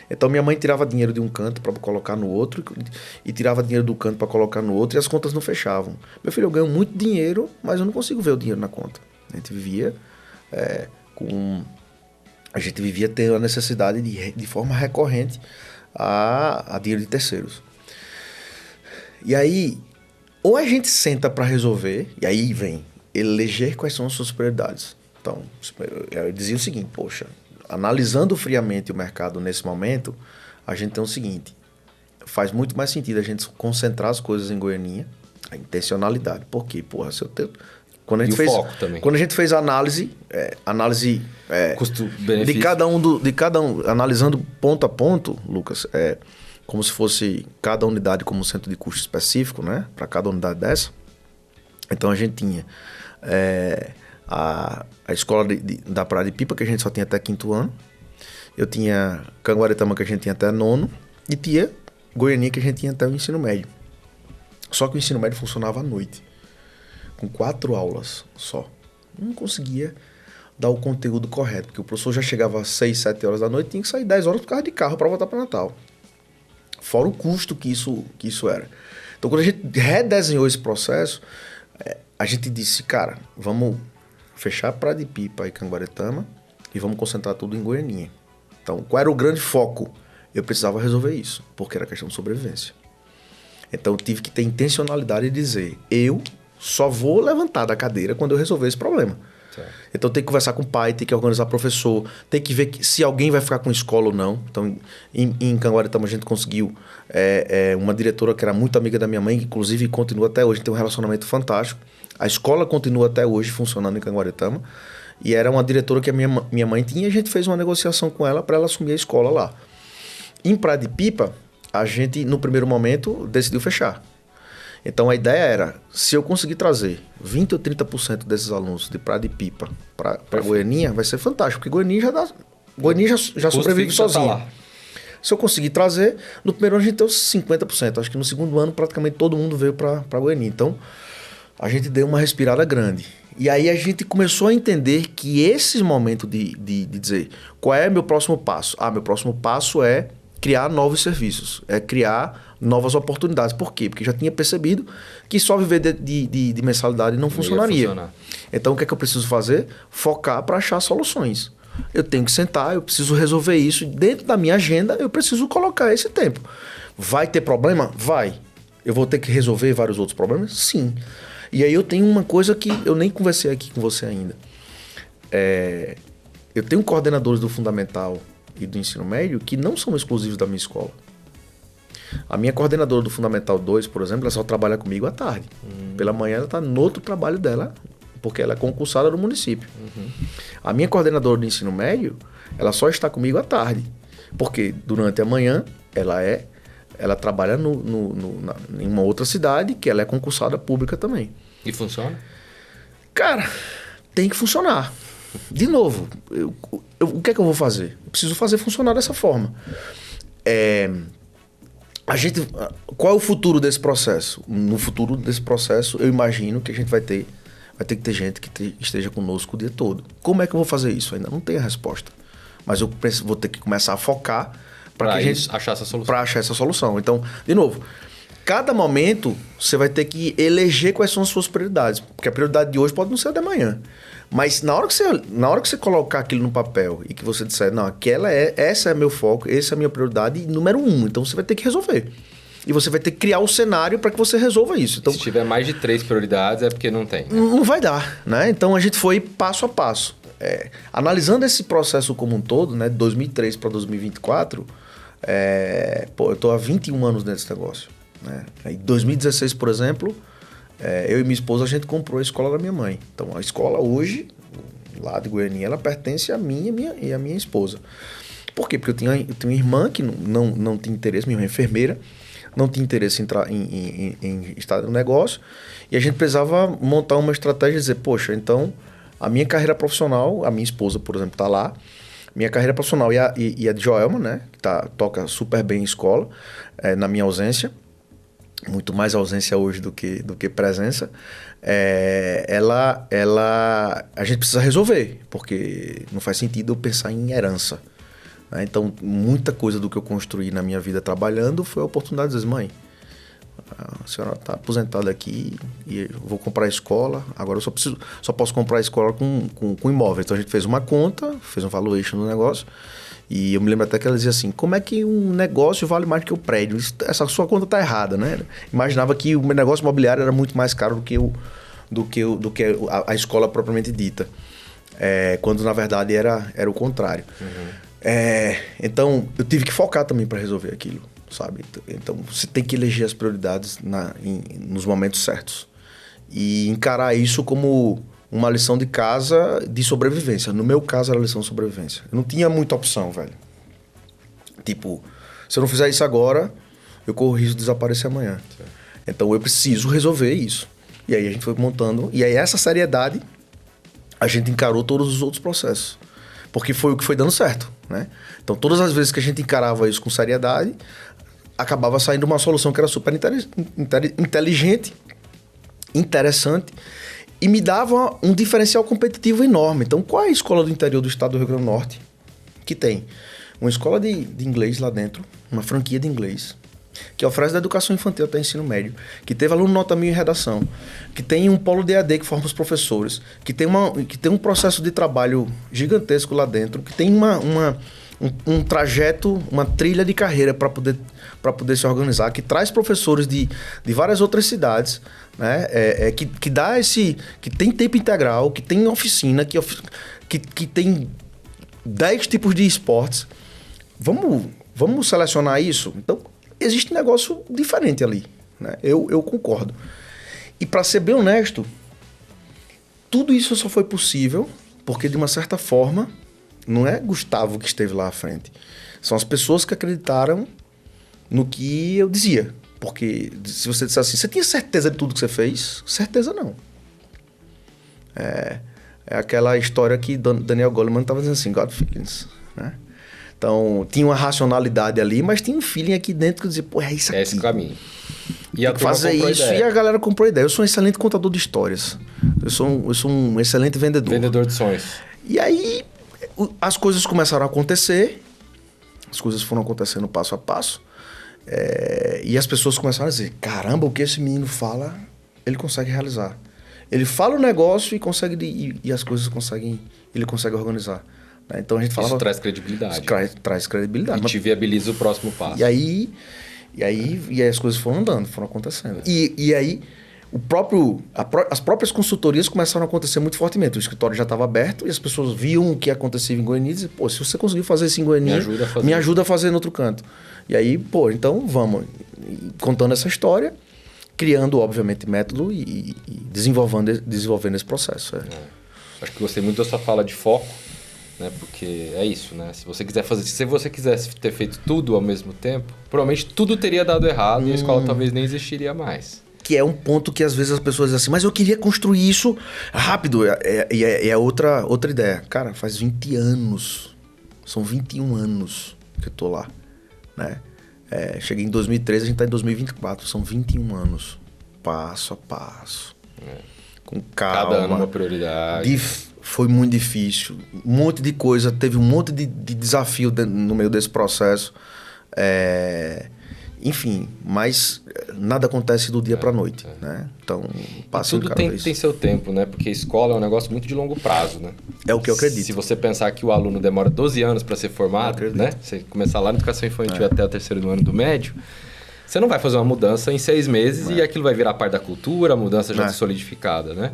S1: Então, minha mãe tirava dinheiro de um canto para colocar no outro e tirava dinheiro do canto para colocar no outro e as contas não fechavam. Meu filho, eu ganho muito dinheiro, mas eu não consigo ver o dinheiro na conta. A gente vivia tendo a necessidade de forma recorrente a dinheiro de terceiros. E aí, ou a gente senta para resolver, e aí vem eleger quais são as suas prioridades. Então, eu dizia o seguinte, poxa, analisando friamente o mercado nesse momento, a gente tem o seguinte, faz muito mais sentido a gente concentrar as coisas em Goianinha, a intencionalidade. Por quê? Porra, se eu tenho... Quando a gente fez,
S2: foco também.
S1: Quando a gente fez a análise
S2: custo-benefício
S1: de cada um, analisando ponto a ponto, Lucas, como se fosse cada unidade como centro de custo específico, né? Para cada unidade dessa. Então a gente tinha a escola da Praia de Pipa, que a gente só tinha até 5º ano. Eu tinha Canguaretama, que a gente tinha até 9º. E tinha Goianinha, que a gente tinha até o ensino médio. Só que o ensino médio funcionava à noite, com 4 aulas só. Não conseguia dar o conteúdo correto, porque o professor já chegava às 6, 7 horas da noite e tinha que sair 10 horas por causa de carro para voltar para Natal. Fora o custo que isso era. Então, quando a gente redesenhou esse processo, a gente disse, cara, vamos fechar Praia de Pipa e Canguaretama e vamos concentrar tudo em Goianinha. Então, qual era o grande foco? Eu precisava resolver isso, porque era questão de sobrevivência. Então, eu tive que ter intencionalidade de dizer, eu só vou levantar da cadeira quando eu resolver esse problema. Certo. Então, tem que conversar com o pai, tem que organizar professor, tem que ver se alguém vai ficar com escola ou não. Então, em Canguaretama, a gente conseguiu uma diretora que era muito amiga da minha mãe, que inclusive continua até hoje, tem um relacionamento fantástico. A escola continua até hoje funcionando em Canguaretama. E era uma diretora que a minha mãe tinha, e a gente fez uma negociação com ela para ela assumir a escola lá. Em Praia de Pipa, a gente, no primeiro momento, decidiu fechar. Então, a ideia era, se eu conseguir trazer 20% ou 30% desses alunos de Praia de Pipa para Goianinha, vai ser fantástico, porque Goianinha já sobrevive sozinha. Tá, se eu conseguir trazer, no primeiro ano a gente tem os 50%. Acho que no segundo ano, praticamente todo mundo veio para Goianinha. Então, a gente deu uma respirada grande. E aí a gente começou a entender que esse momento de dizer, qual é meu próximo passo? Meu próximo passo é criar novos serviços, é criar novas oportunidades. Por quê? Porque já tinha percebido que só viver de mensalidade não funcionaria. Então, o que é que eu preciso fazer? Focar para achar soluções. Eu tenho que sentar, eu preciso resolver isso. Dentro da minha agenda, eu preciso colocar esse tempo. Vai ter problema? Vai. Eu vou ter que resolver vários outros problemas? Sim. E aí eu tenho uma coisa que eu nem conversei aqui com você ainda. Eu tenho coordenadores do Fundamental e do Ensino Médio que não são exclusivos da minha escola. A minha coordenadora do Fundamental 2, por exemplo, ela só trabalha comigo à tarde. Pela manhã ela está no outro trabalho dela, porque ela é concursada do município. A minha coordenadora de ensino médio, ela só está comigo à tarde, porque durante a manhã ela trabalha em uma outra cidade, que ela é concursada pública também.
S2: E funciona?
S1: Cara, tem que funcionar. De novo, o que é que eu vou fazer? Eu preciso fazer funcionar dessa forma. Qual é o futuro desse processo? No futuro desse processo, eu imagino que a gente vai ter que ter gente que esteja conosco o dia todo. Como é que eu vou fazer isso? Ainda não tenho a resposta. Mas eu vou ter que começar a focar para
S2: achar essa solução.
S1: Para achar essa solução. Então, de novo, cada momento você vai ter que eleger quais são as suas prioridades. Porque a prioridade de hoje pode não ser a de amanhã. Mas na hora que você colocar aquilo no papel e que você disser, não, essa é meu foco, essa é a minha prioridade número 1. Então você vai ter que resolver. E você vai ter que criar o cenário para que você resolva isso. Então,
S2: se tiver mais de 3 prioridades é porque não tem. Né?
S1: Não vai dar, né? Então a gente foi passo a passo. Analisando esse processo como um todo, né, de 2003 para 2024, eu estou há 21 anos nesse negócio. Né? Em 2016, por exemplo, eu e minha esposa, a gente comprou a escola da minha mãe. Então, a escola hoje, lá de Goiânia, ela pertence a mim e a minha esposa. Por quê? Porque eu tenho uma irmã que não tinha interesse, minha irmã é enfermeira, não tinha interesse em estar no negócio, e a gente precisava montar uma estratégia e dizer, poxa, então, a minha carreira profissional, a minha esposa, por exemplo, está lá, minha carreira profissional e a de Joelma, né, que toca super bem em escola, na minha ausência, muito mais ausência hoje do que presença, a gente precisa resolver, porque não faz sentido eu pensar em herança. Né? Então, muita coisa do que eu construí na minha vida trabalhando foi a oportunidade de dizer, mãe, a senhora está aposentada aqui e eu vou comprar a escola, agora eu só posso comprar a escola com imóvel. Então, a gente fez uma conta, fez um valuation no negócio. E eu me lembro até que ela dizia assim, como é que um negócio vale mais do que o prédio? Essa sua conta está errada, né? Imaginava que o negócio imobiliário era muito mais caro do que a escola propriamente dita. Quando, na verdade, era o contrário. Então, eu tive que focar também para resolver aquilo, sabe? Então, você tem que eleger as prioridades nos momentos certos. E encarar isso como uma lição de casa de sobrevivência. No meu caso, era lição de sobrevivência. Eu não tinha muita opção, velho. Tipo, se eu não fizer isso agora, eu corro o risco de desaparecer amanhã. Certo. Então, eu preciso resolver isso. E aí, a gente foi montando. E aí, essa seriedade, a gente encarou todos os outros processos. Porque foi o que foi dando certo, né? Então, todas as vezes que a gente encarava isso com seriedade, acabava saindo uma solução que era super inteligente, interessante, e me dava um diferencial competitivo enorme. Então, qual é a escola do interior do estado do Rio Grande do Norte que tem uma escola de inglês lá dentro, uma franquia de inglês, que oferece da educação infantil até ensino médio, que teve aluno nota 1000 em redação, que tem um polo de EAD que forma os professores, que tem um processo de trabalho gigantesco lá dentro, que tem um trajeto, uma trilha de carreira para poder se organizar, que traz professores de várias outras cidades, né? Que dá que tem tempo integral, que tem oficina, que tem 10 tipos de esportes. Vamos selecionar isso? Então, existe um negócio diferente ali, né? Eu concordo. E para ser bem honesto, tudo isso só foi possível porque, de uma certa forma, não é Gustavo que esteve lá à frente. São as pessoas que acreditaram no que eu dizia. Porque se você disser assim, você tinha certeza de tudo que você fez? Certeza não. É aquela história que Daniel Goleman estava dizendo assim, God feelings, né? Então, tinha uma racionalidade ali, mas tinha um feeling aqui dentro que dizia, pô, é isso aqui.
S2: É esse caminho.
S1: E tem que fazer isso e a galera comprou a ideia. Eu sou um excelente contador de histórias. Eu sou um excelente vendedor.
S2: Vendedor de sonhos.
S1: E aí, as coisas começaram a acontecer. As coisas foram acontecendo passo a passo. E as pessoas começaram a dizer, caramba, o que esse menino fala, ele consegue realizar. Ele fala o negócio e as coisas ele consegue organizar. Então a gente falava...
S2: Isso traz credibilidade.
S1: Traz credibilidade.
S2: E te viabiliza o próximo passo.
S1: E aí as coisas foram andando, foram acontecendo. E aí as próprias consultorias começaram a acontecer muito fortemente. O escritório já estava aberto e as pessoas viam o que acontecia em Goiânia e diziam, pô, se você conseguiu fazer isso em Goiânia, me ajuda a fazer no outro canto. E aí, pô, então vamos. Contando essa história, criando, obviamente, método e desenvolvendo esse processo.
S2: Acho que gostei muito da sua fala de foco, né? Porque é isso, né? Se você quisesse ter feito tudo ao mesmo tempo, provavelmente tudo teria dado errado e a escola talvez nem existiria mais.
S1: Que é um ponto que às vezes as pessoas dizem assim, mas eu queria construir isso rápido. É outra ideia. Cara, faz 20 anos, são 21 anos que eu tô lá, né? Cheguei em 2013, a gente tá em 2024, são 21 anos, passo a passo, com calma.
S2: Cada ano uma prioridade.
S1: Foi muito difícil, um monte de coisa, teve um monte de desafio no meio desse processo. Enfim, mas nada acontece do dia para a noite, né? Então, passa
S2: tudo tem seu tempo, né? Porque a escola é um negócio muito de longo prazo, né?
S1: É o que eu acredito.
S2: Se você pensar que o aluno demora 12 anos para ser formado, né? Você começar lá na educação infantil até o terceiro ano do médio, você não vai fazer uma mudança em 6 meses e aquilo vai virar parte da cultura, a mudança já está solidificada, né?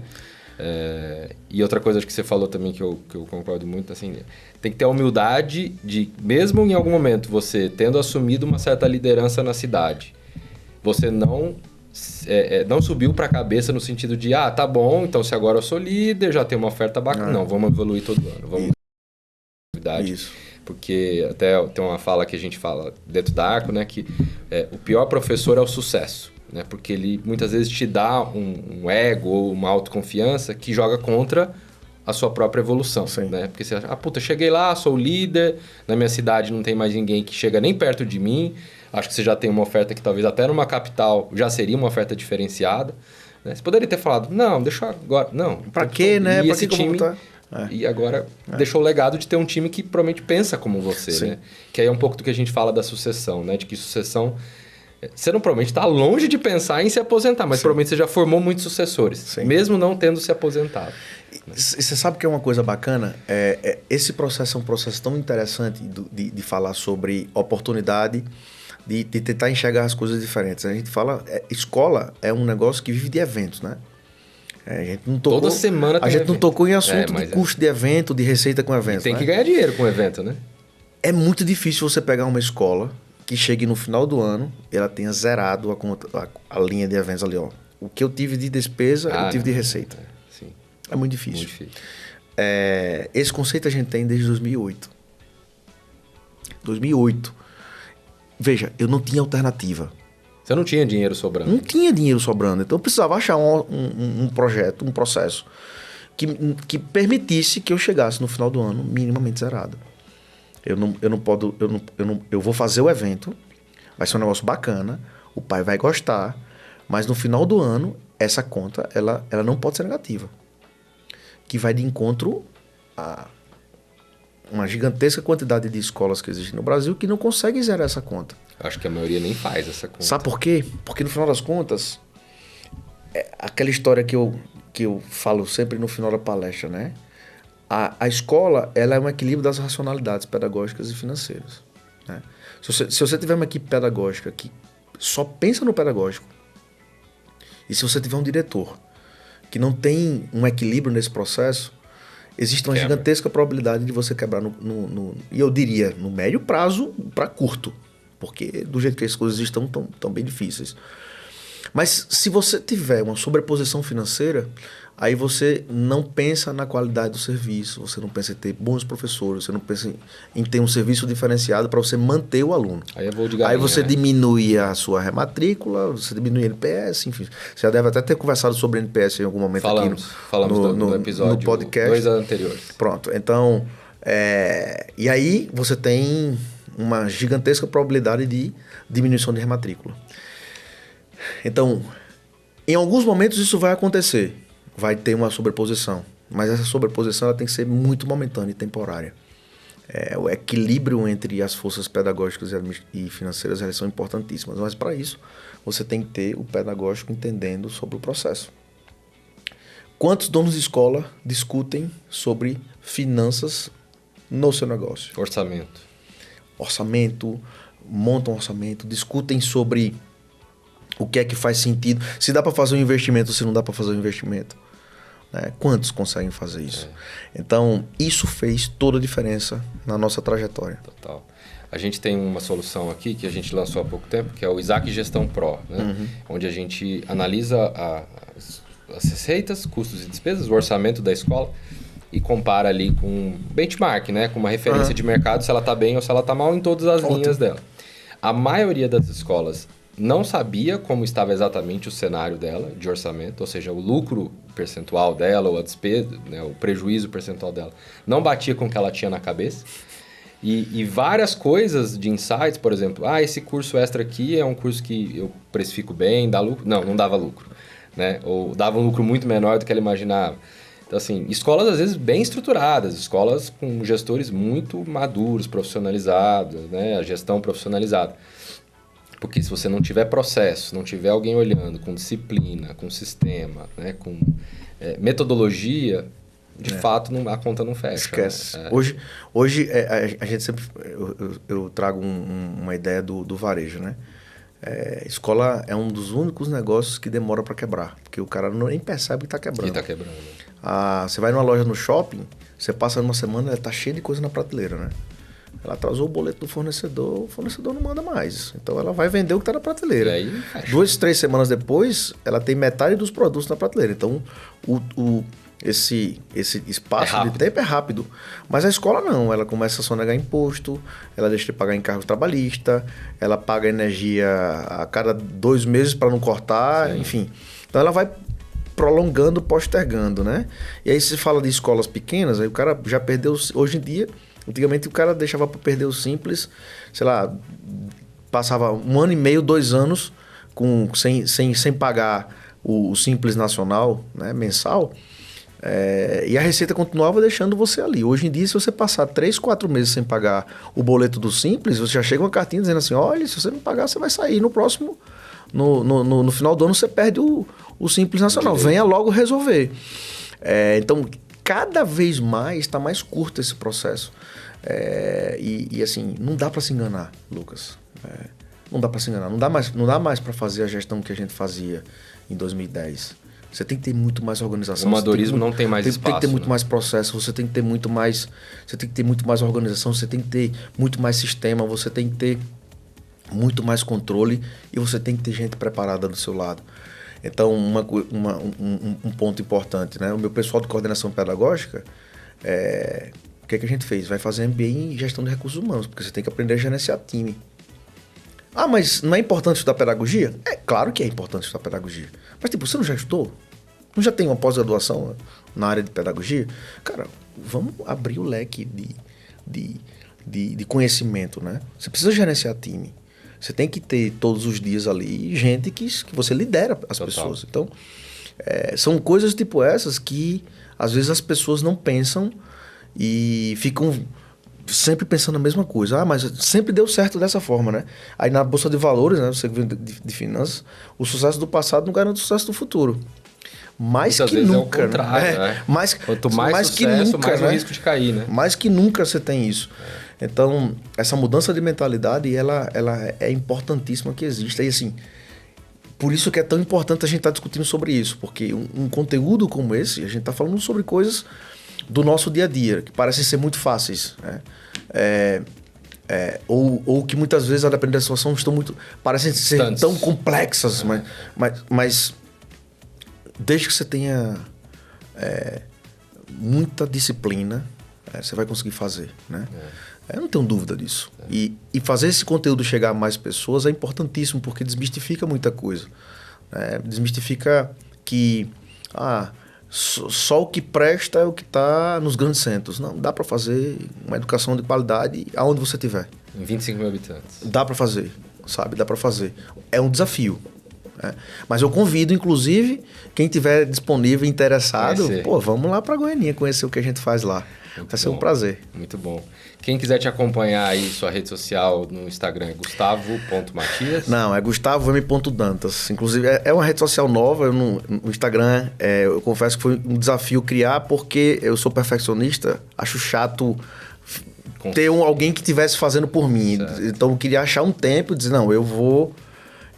S2: E outra coisa que você falou também que eu concordo muito, assim, tem que ter a humildade de, mesmo em algum momento você tendo assumido uma certa liderança na cidade, você não subiu para a cabeça no sentido de, tá bom, então se agora eu sou líder, já tem uma oferta bacana. Não, vamos evoluir todo ano, vamos humildade. Isso. Porque até tem uma fala que a gente fala dentro da Arco, né, que o pior professor é o sucesso. Né? Porque ele muitas vezes te dá um ego ou uma autoconfiança que joga contra a sua própria evolução. Né? Porque você acha, cheguei lá, sou o líder, na minha cidade não tem mais ninguém que chega nem perto de mim, acho que você já tem uma oferta que talvez até numa capital já seria uma oferta diferenciada. Né? Você poderia ter falado, não, deixa agora... Não,
S1: pra quê, né?
S2: Pra esse time... E agora deixou o legado de ter um time que provavelmente pensa como você, né? Que aí é um pouco do que a gente fala da sucessão, né? De que sucessão... Você não provavelmente está longe de pensar em se aposentar, mas provavelmente você já formou muitos sucessores, mesmo não tendo se aposentado.
S1: Você sabe que é uma coisa bacana? Esse processo é um processo tão interessante de falar sobre oportunidade, de tentar enxergar as coisas diferentes. A gente fala, escola é um negócio que vive de eventos, né? A gente não tocou,
S2: toda semana tem
S1: a gente não tocou em assunto de custo de evento, de receita com evento.
S2: Tem que ganhar dinheiro com evento, né?
S1: É muito difícil você pegar uma escola que chegue no final do ano, ela tenha zerado a linha de eventos ali, ó. O que eu tive de despesa, eu tive de receita.
S2: Sim.
S1: É muito difícil.
S2: Muito difícil.
S1: Esse conceito a gente tem desde 2008. 2008. Veja, eu não tinha alternativa.
S2: Você não tinha dinheiro sobrando?
S1: Não tinha dinheiro sobrando. Então eu precisava achar um projeto, um processo que permitisse que eu chegasse no final do ano minimamente zerado. Eu vou fazer o evento, vai ser um negócio bacana, o pai vai gostar, mas no final do ano, essa conta, ela não pode ser negativa. Que vai de encontro a uma gigantesca quantidade de escolas que existem no Brasil que não conseguem zerar essa conta.
S2: Acho que a maioria nem faz essa conta.
S1: Sabe por quê? Porque no final das contas, aquela história que eu falo sempre no final da palestra, né? A escola, ela é um equilíbrio das racionalidades pedagógicas e financeiras. Né? Se você tiver uma equipe pedagógica que só pensa no pedagógico, e se você tiver um diretor que não tem um equilíbrio nesse processo, existe uma gigantesca probabilidade de você quebrar e eu diria, no médio prazo para curto, porque do jeito que as coisas estão tão bem difíceis. Mas se você tiver uma sobreposição financeira, aí você não pensa na qualidade do serviço, você não pensa em ter bons professores, você não pensa em ter um serviço diferenciado para você manter o aluno.
S2: Aí é voo de galinha,
S1: aí você
S2: né? diminui
S1: a sua rematrícula, você diminui o NPS, enfim. Você já deve até ter conversado sobre NPS em algum momento
S2: falamos no episódio
S1: no podcast.
S2: 2 anteriores.
S1: Pronto, então... e aí você tem uma gigantesca probabilidade de diminuição de rematrícula. Então, em alguns momentos isso vai acontecer. Vai ter uma sobreposição. Mas essa sobreposição ela tem que ser muito momentânea e temporária. O equilíbrio entre as forças pedagógicas e financeiras elas são importantíssimas. Mas para isso, você tem que ter o pedagógico entendendo sobre o processo. Quantos donos de escola discutem sobre finanças no seu negócio? Orçamento, montam orçamento, discutem sobre o que é que faz sentido. Se dá para fazer um investimento, se não dá para fazer um investimento. Né? Quantos conseguem fazer isso? Então, isso fez toda a diferença na nossa trajetória.
S2: Total. A gente tem uma solução aqui que a gente lançou há pouco tempo, que é o Isaac Gestão Pro, né? Onde a gente analisa as receitas, custos e despesas, o orçamento da escola e compara ali com um benchmark, né? Com uma referência de mercado, se ela está bem ou se ela está mal em todas as linhas dela. A maioria das escolas não sabia como estava exatamente o cenário dela de orçamento, ou seja, o lucro percentual dela ou a despesa, né, o prejuízo percentual dela, não batia com o que ela tinha na cabeça. E várias coisas de insights, por exemplo, esse curso extra aqui é um curso que eu precifico bem, dá lucro. Não dava lucro, né? Ou dava um lucro muito menor do que ela imaginava. Então, assim, escolas às vezes bem estruturadas, escolas com gestores muito maduros, profissionalizados, né? A gestão profissionalizada. Porque se você não tiver processo, não tiver alguém olhando com disciplina, com sistema, né? Com metodologia, de fato a conta não fecha.
S1: Esquece.
S2: Né?
S1: Hoje a gente sempre... Eu trago uma ideia do varejo, né? Escola é um dos únicos negócios que demora para quebrar. Porque o cara nem percebe que está quebrando.
S2: Que está quebrando.
S1: Você vai numa loja no shopping, você passa numa semana, ela está cheia de coisa na prateleira, né? Ela atrasou o boleto do fornecedor, o fornecedor não manda mais. Então ela vai vender o que está na prateleira.
S2: E aí, fecha.
S1: 2, 3 semanas depois, ela tem metade dos produtos na prateleira. Então esse espaço de tempo é rápido. Mas a escola não, ela começa a sonegar imposto, ela deixa de pagar encargo trabalhista, ela paga energia a cada 2 meses para não cortar,
S2: Sim.
S1: enfim. Então ela vai prolongando, postergando, né? E aí se fala de escolas pequenas, aí o cara já perdeu, hoje em dia, antigamente o cara deixava para perder o simples, sei lá, passava 1 ano e meio, 2 anos sem pagar o simples nacional, né, mensal, e a Receita continuava deixando você ali. Hoje em dia, se você passar 3, 4 meses sem pagar o boleto do simples, você já chega uma cartinha dizendo assim, olha, se você não pagar, você vai sair no próximo, no final do ano você perde o simples nacional, venha logo resolver. Então, cada vez mais está mais curto esse processo. E assim, não dá para se enganar, Lucas. Não dá para se enganar. Não dá mais para fazer a gestão que a gente fazia em 2010. Você tem que ter muito mais organização.
S2: O amadorismo não tem mais espaço.
S1: Tem que ter muito
S2: né?
S1: mais processo, você tem que ter muito mais... Você tem que ter muito mais organização, você tem que ter muito mais sistema, você tem que ter muito mais controle e você tem que ter gente preparada do seu lado. Então, um ponto importante, né? O meu pessoal de coordenação pedagógica, o que a gente fez? Vai fazer MBA em gestão de recursos humanos, porque você tem que aprender a gerenciar time. Mas não é importante estudar pedagogia? Claro que é importante estudar pedagogia. Mas, você não já estudou? Não já tem uma pós-graduação na área de pedagogia? Cara, vamos abrir o leque de conhecimento, né? Você precisa gerenciar time. Você tem que ter todos os dias ali gente que você lidera as pessoas. Então, são coisas tipo essas que, às vezes, as pessoas não pensam e ficam sempre pensando a mesma coisa. Mas sempre deu certo dessa forma, né? Aí na Bolsa de Valores, né, você vê de finanças, o sucesso do passado não garante o sucesso do futuro. Mais
S2: muitas
S1: que
S2: vezes
S1: nunca,
S2: é o contrário, né?
S1: Quanto
S2: mais
S1: que
S2: sucesso,
S1: nunca,
S2: mais
S1: né?
S2: o risco de cair, né?
S1: Mais que nunca você tem isso. Então, essa mudança de mentalidade, ela é importantíssima que exista. E assim, por isso que é tão importante a gente estar discutindo sobre isso. Porque um conteúdo como esse, a gente está falando sobre coisas do nosso dia a dia, que parecem ser muito fáceis, né? Ou que muitas vezes, a depender da situação, parecem ser tão complexas, mas desde que você tenha muita disciplina, você vai conseguir fazer, né? Eu não tenho dúvida disso. E fazer esse conteúdo chegar a mais pessoas é importantíssimo, porque desmistifica muita coisa. Desmistifica que só o que presta é o que está nos grandes centros. Não, dá para fazer uma educação de qualidade aonde você estiver.
S2: Em 25 mil habitantes.
S1: Dá para fazer, sabe? Dá para fazer. É um desafio. Mas eu convido, inclusive, quem estiver disponível, interessado, vamos lá para Goianinha conhecer o que a gente faz lá. Vai ser um prazer.
S2: Muito bom. Quem quiser te acompanhar aí, sua rede social no Instagram é gustavo.matias?
S1: Não, é gustavo.m.dantas. Inclusive, é uma rede social nova. No Instagram, eu confesso que foi um desafio criar, porque eu sou perfeccionista, acho chato ter alguém que estivesse fazendo por mim. Certo. Então, eu queria achar um tempo e dizer, não, eu vou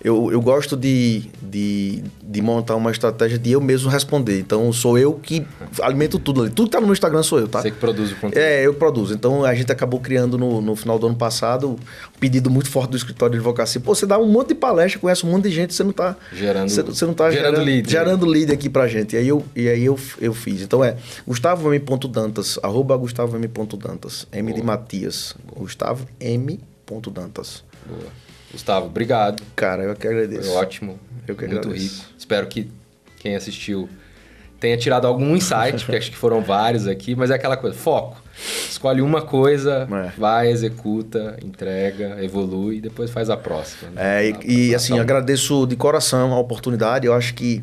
S1: eu gosto de montar uma estratégia de eu mesmo responder. Então, sou eu que alimento tudo ali. Tudo que tá no meu Instagram sou eu, tá?
S2: Você que produz o conteúdo.
S1: Eu produzo. Então, a gente acabou criando no final do ano passado um pedido muito forte do escritório de advocacia. Pô, você dá um monte de palestra, conhece um monte de gente, você não tá... Você não tá gerando lead. Gerando lead aqui pra gente. E aí eu fiz. Então, GustavoM.Dantas, @GustavoM.Dantas. M de Matias. Gustavo M. Dantas.
S2: Boa. Gustavo, obrigado.
S1: Cara, eu que agradeço.
S2: Foi ótimo.
S1: Eu que
S2: muito
S1: agradeço.
S2: rico. Espero que quem assistiu tenha tirado algum insight, porque acho que foram vários aqui, mas é aquela coisa, foco. Escolhe uma coisa, vai, executa, entrega, evolui e depois faz a próxima. Né?
S1: Assim, agradeço de coração a oportunidade. Eu acho que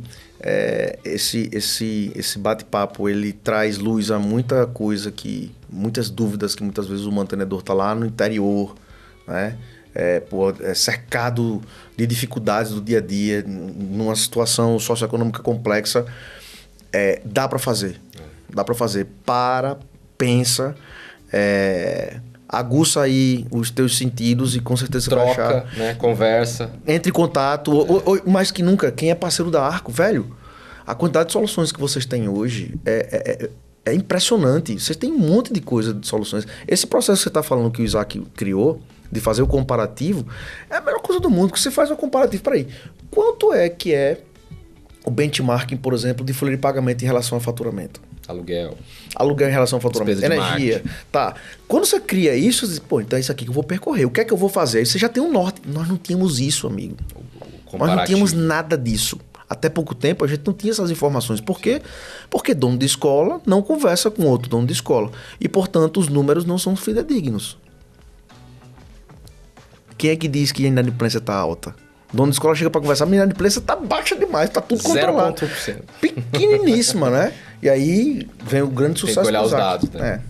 S1: esse bate-papo, ele traz luz a muita coisa muitas dúvidas que muitas vezes o mantenedor está lá no interior, né? Cercado de dificuldades do dia a dia, numa situação socioeconômica complexa. Dá para fazer. Dá para fazer. Pensa, aguça aí os teus sentidos e com certeza você vai achar.
S2: Né? Conversa.
S1: Entre em contato. Ou, mais que nunca, quem é parceiro da Arco, velho, a quantidade de soluções que vocês têm hoje é impressionante. Vocês têm um monte de coisa de soluções. Esse processo que você está falando que o Isaac criou, de fazer o comparativo, é a melhor coisa do mundo, que você faz um comparativo. Peraí, quanto é que é o benchmarking, por exemplo, de folha de pagamento em relação a faturamento?
S2: Aluguel
S1: em relação ao faturamento.
S2: Despesa de
S1: energia. Tá. Quando você cria isso, você diz, então é isso aqui que eu vou percorrer. O que é que eu vou fazer? Aí você já tem um norte. Nós não tínhamos isso, amigo. Nós não tínhamos nada disso. Até pouco tempo a gente não tinha essas informações. Por quê? Porque dono de escola não conversa com outro dono de escola. E, portanto, os números não são fidedignos. Quem é que diz que a inadimplência está alta? Dono de escola chega para conversar, a inadimplência está baixa demais, está tudo controlado.
S2: 0,1%.
S1: Pequeniníssima, né? E aí vem o grande sucesso.
S2: Tem que olhar os dados, né?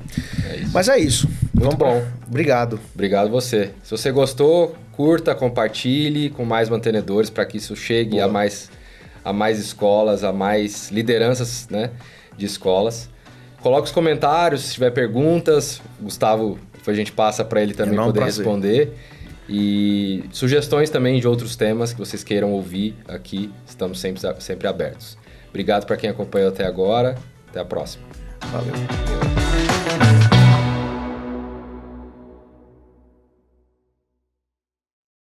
S1: Mas é isso.
S2: Muito bom.
S1: Obrigado.
S2: Obrigado você. Se você gostou, curta, compartilhe com mais mantenedores para que isso chegue a mais escolas, a mais lideranças, né, de escolas. Coloque os comentários, se tiver perguntas. Gustavo, depois a gente passa para ele também poder responder. E sugestões também de outros temas que vocês queiram ouvir aqui, estamos sempre abertos. Obrigado para quem acompanhou até agora. Até a próxima.
S1: Valeu.